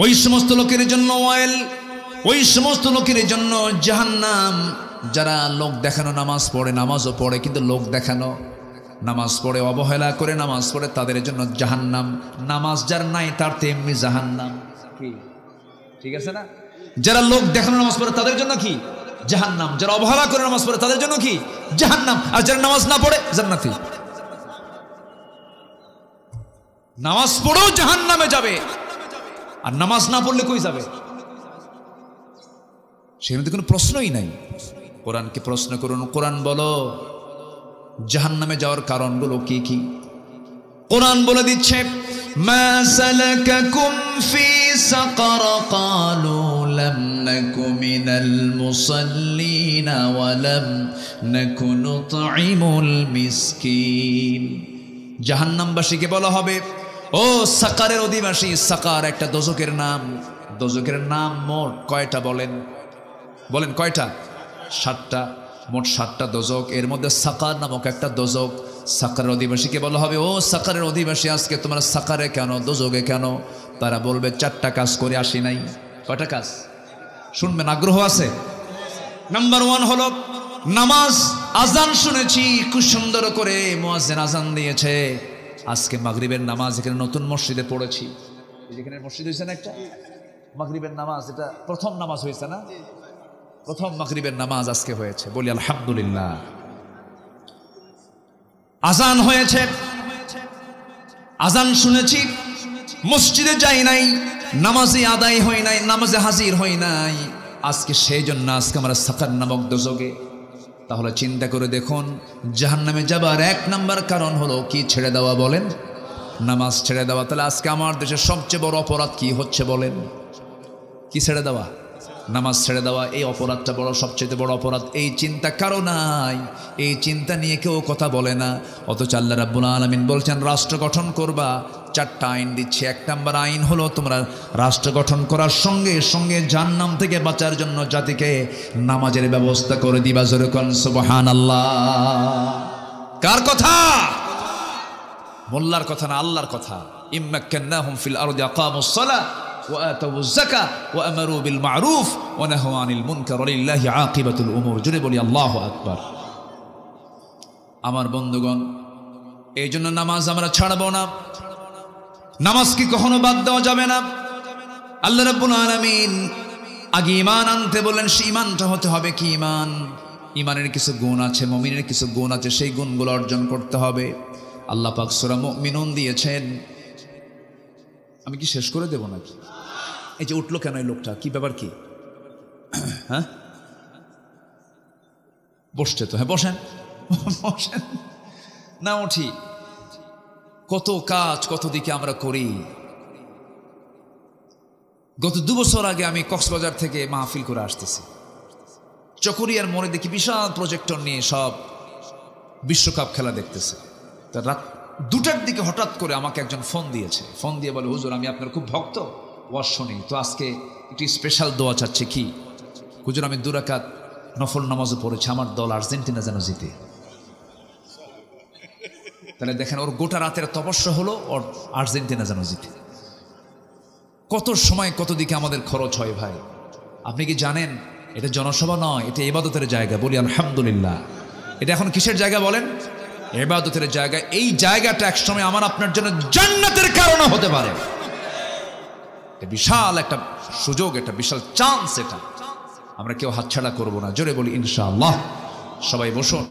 ওই সমস্ত লোকের জন্য ওয়াইল, ওই সমস্ত লোকের জন্য জাহান্নাম, যারা লোক দেখানো নামাজ পড়ে, নামাজও পড়ে কিন্তু লোক দেখানো নামাজ পড়ে, অবহেলা করে নামাজ পড়ে, তাদের জন্য জাহান্নাম। নামাজ যার নাই তার তেমনি জাহান্নাম। কি ঠিক আছে না? যারা লোক দেখানো নামাজ পড়ে তাদের জন্য কি? জাহান্নাম। যারা অবহেলা করে নামাজ পড়ে তাদের জন্য কি? জাহান্নাম। আর যারা নামাজ না পড়ে জান্নাতি। নামাজ পড়েও জাহান্নামে যাবে, আর নামাজ না পড়লে কই যাবে? সেখানে তো কোনো প্রশ্নই নাই। কোরআনকে প্রশ্ন করুন, কোরআন বলো জাহান্নামে যাওয়ার কারণগুলো কি কি? কোরআন বলে দিচ্ছে, মা সালাকাকুম ফি সাকার ক্বালু লাম নাকু মিনাল মুসাল্লিন ওয়া লাম নাকু নুতঈমুল মিসকিন। জাহান্নামবাসীকে বলা হবে, ও সাকারের অধিবাসী। সাকার একটা দোজখের নাম। দোজখের নাম মোট কয়টা বলেন? বলেন কয়টা? 7টা। মোট 7টা দোজখ। এর মধ্যে সাকার নামক একটা দোজখ। সাকারের অধিবাসীকে বলা হবে, ও সাকারের অধিবাসী, আজকে তোমরা সাকারে কেন, দোজখে কেন? তারা বলবে, 4টা কাজ করে আসি নাই। কয়টা কাজ শুনবেন? আগ্রহ আছে? নাম্বার 1 হলো নামাজ। আজান শুনেছি খুব সুন্দর করে, মুয়াজ্জিন আজান দিয়েছে। আজকে মাগরিবের নামাজ এখানে নতুন মসজিদে পড়েছি। যেখানে মসজিদ হয়েছে না একটা, মাগরিবের নামাজ, এটা প্রথম নামাজ হয়েছে না? প্রথম মাগরিবের নামাজ আজকে হয়েছে, বলি আলহামদুলিল্লাহ। আজান হয়েছে, আজান শুনেছি, মসজিদে যাই নাই, নামাজে আদায় হয় নাই, নামাজে হাজির হই নাই। আজকে সেই জন্য আজকে আমরা সাকার নামক দোজখে। তাহলে চিন্তা করে দেখুন, জাহান্নামে যাবার 1 নাম্বার কারণ হলো কি? ছেড়ে দেওয়া। বলেন, নামাজ ছেড়ে দেওয়া। তাহলে আজকে আমার দেশের সবচেয়ে বড় অপরাধ কি হচ্ছে বলেন? কি ছেড়ে দেওয়া? নামাজ ছেড়ে দেওয়া। এই অপরাধটা বড়, সবচেয়ে বড় অপরাধ। এই চিন্তা কারো নাই, এই চিন্তা নিয়ে কেউ কথা বলে না। অথচ আল্লাহ রাব্বুল আলামিন বলছেন, রাষ্ট্র গঠন করবা, 4টা আইন দিচ্ছে। 1 নম্বর আইন হলো তোমরা রাষ্ট্র গঠন করার সঙ্গে সঙ্গে জাহান্নাম থেকে বাঁচার জন্য জাতিকে নামাজের ব্যবস্থা করে দিবা। জোরে কোন সুবহানাল্লাহ। কার কথা? মোল্লার কথা না, আল্লাহর কথা। ইম্মাক্কান্নাহুম ফিল আরদি আকামুস সালাহ ওয়া আতাউজ যাকাহ ওয়া আমারু বিল মা'রুফ ওয়া নাহাউ আনিল মুনকার লিল্লাহি আকিবাতুল উমুর। জোরে বলি আল্লাহু আকবার। আমার বন্ধুগণ, এই জন্য নামাজ আমরা ছাড়বো না। নামাজ কি কখনো বাদ দেওয়া যাবে না। আল্লাহ রাব্বুল আলামিন আগে ঈমান আনতে বললেন, সেই ঈমানটা হতে হবে কি ঈমান? ঈমানের কিছু গুণ আছে, মুমিনের কিছু গুণ আছে, সেই গুণগুলো অর্জন করতে হবে। আল্লাহ পাক সূরা মুমিনুন দিয়েছেন। আমি কি শেষ করে দেব নাকি? এই যে উঠলো কেন এই লোকটা, কি ব্যাপার কি? হ্যাঁ বসছে তো, হ্যাঁ বসেন বসেন না, উঠি। কত কাজ কত দিকে আমরা করি। গত 2 বছর আগে আমি কক্সবাজার থেকে মাহফিল করে আসতেছি। চকরিয়ার মোড়ে দেখি বিশাল প্রজেক্টর নিয়ে সব বিশ্বকাপ খেলা দেখতেছে। তা রাত 2টার দিকে হঠাৎ করে আমাকে একজন ফোন দিয়েছে। ফোন দিয়ে বলে, হুজুর আমি আপনার খুব ভক্ত, ওয়াজ শুনি, তো আজকে একটি স্পেশাল দোয়া চাচ্ছে। কি? হুজুর আমি 2 রাকাত নফল নামাজও পড়েছি, আমার দল আর্জেন্টিনা যেন জিতে। তাহলে দেখেন, ওর গোটা রাতের তপস্যা হলো ওর আর্জেন্টিনা যেন জিতে। কত সময় কত দিকে আমাদের খরচ হয় ভাই। আপনি কি জানেন এটা জনসভা নয়, এটা ইবাদতের জায়গা। বলি আলহামদুলিল্লাহ। এটা এখন কিসের জায়গা বলেন? ইবাদতের জায়গা। এই জায়গাটা একসময় আমার আপনার জন্য জান্নাতের কারণ হতে পারে। এটা বিশাল একটা সুযোগ, একটা বিশাল চান্স। এটা আমরা কেউ হাতছাড়া করব না। জোরে বলি ইনশাআল্লাহ। সবাই বসুন।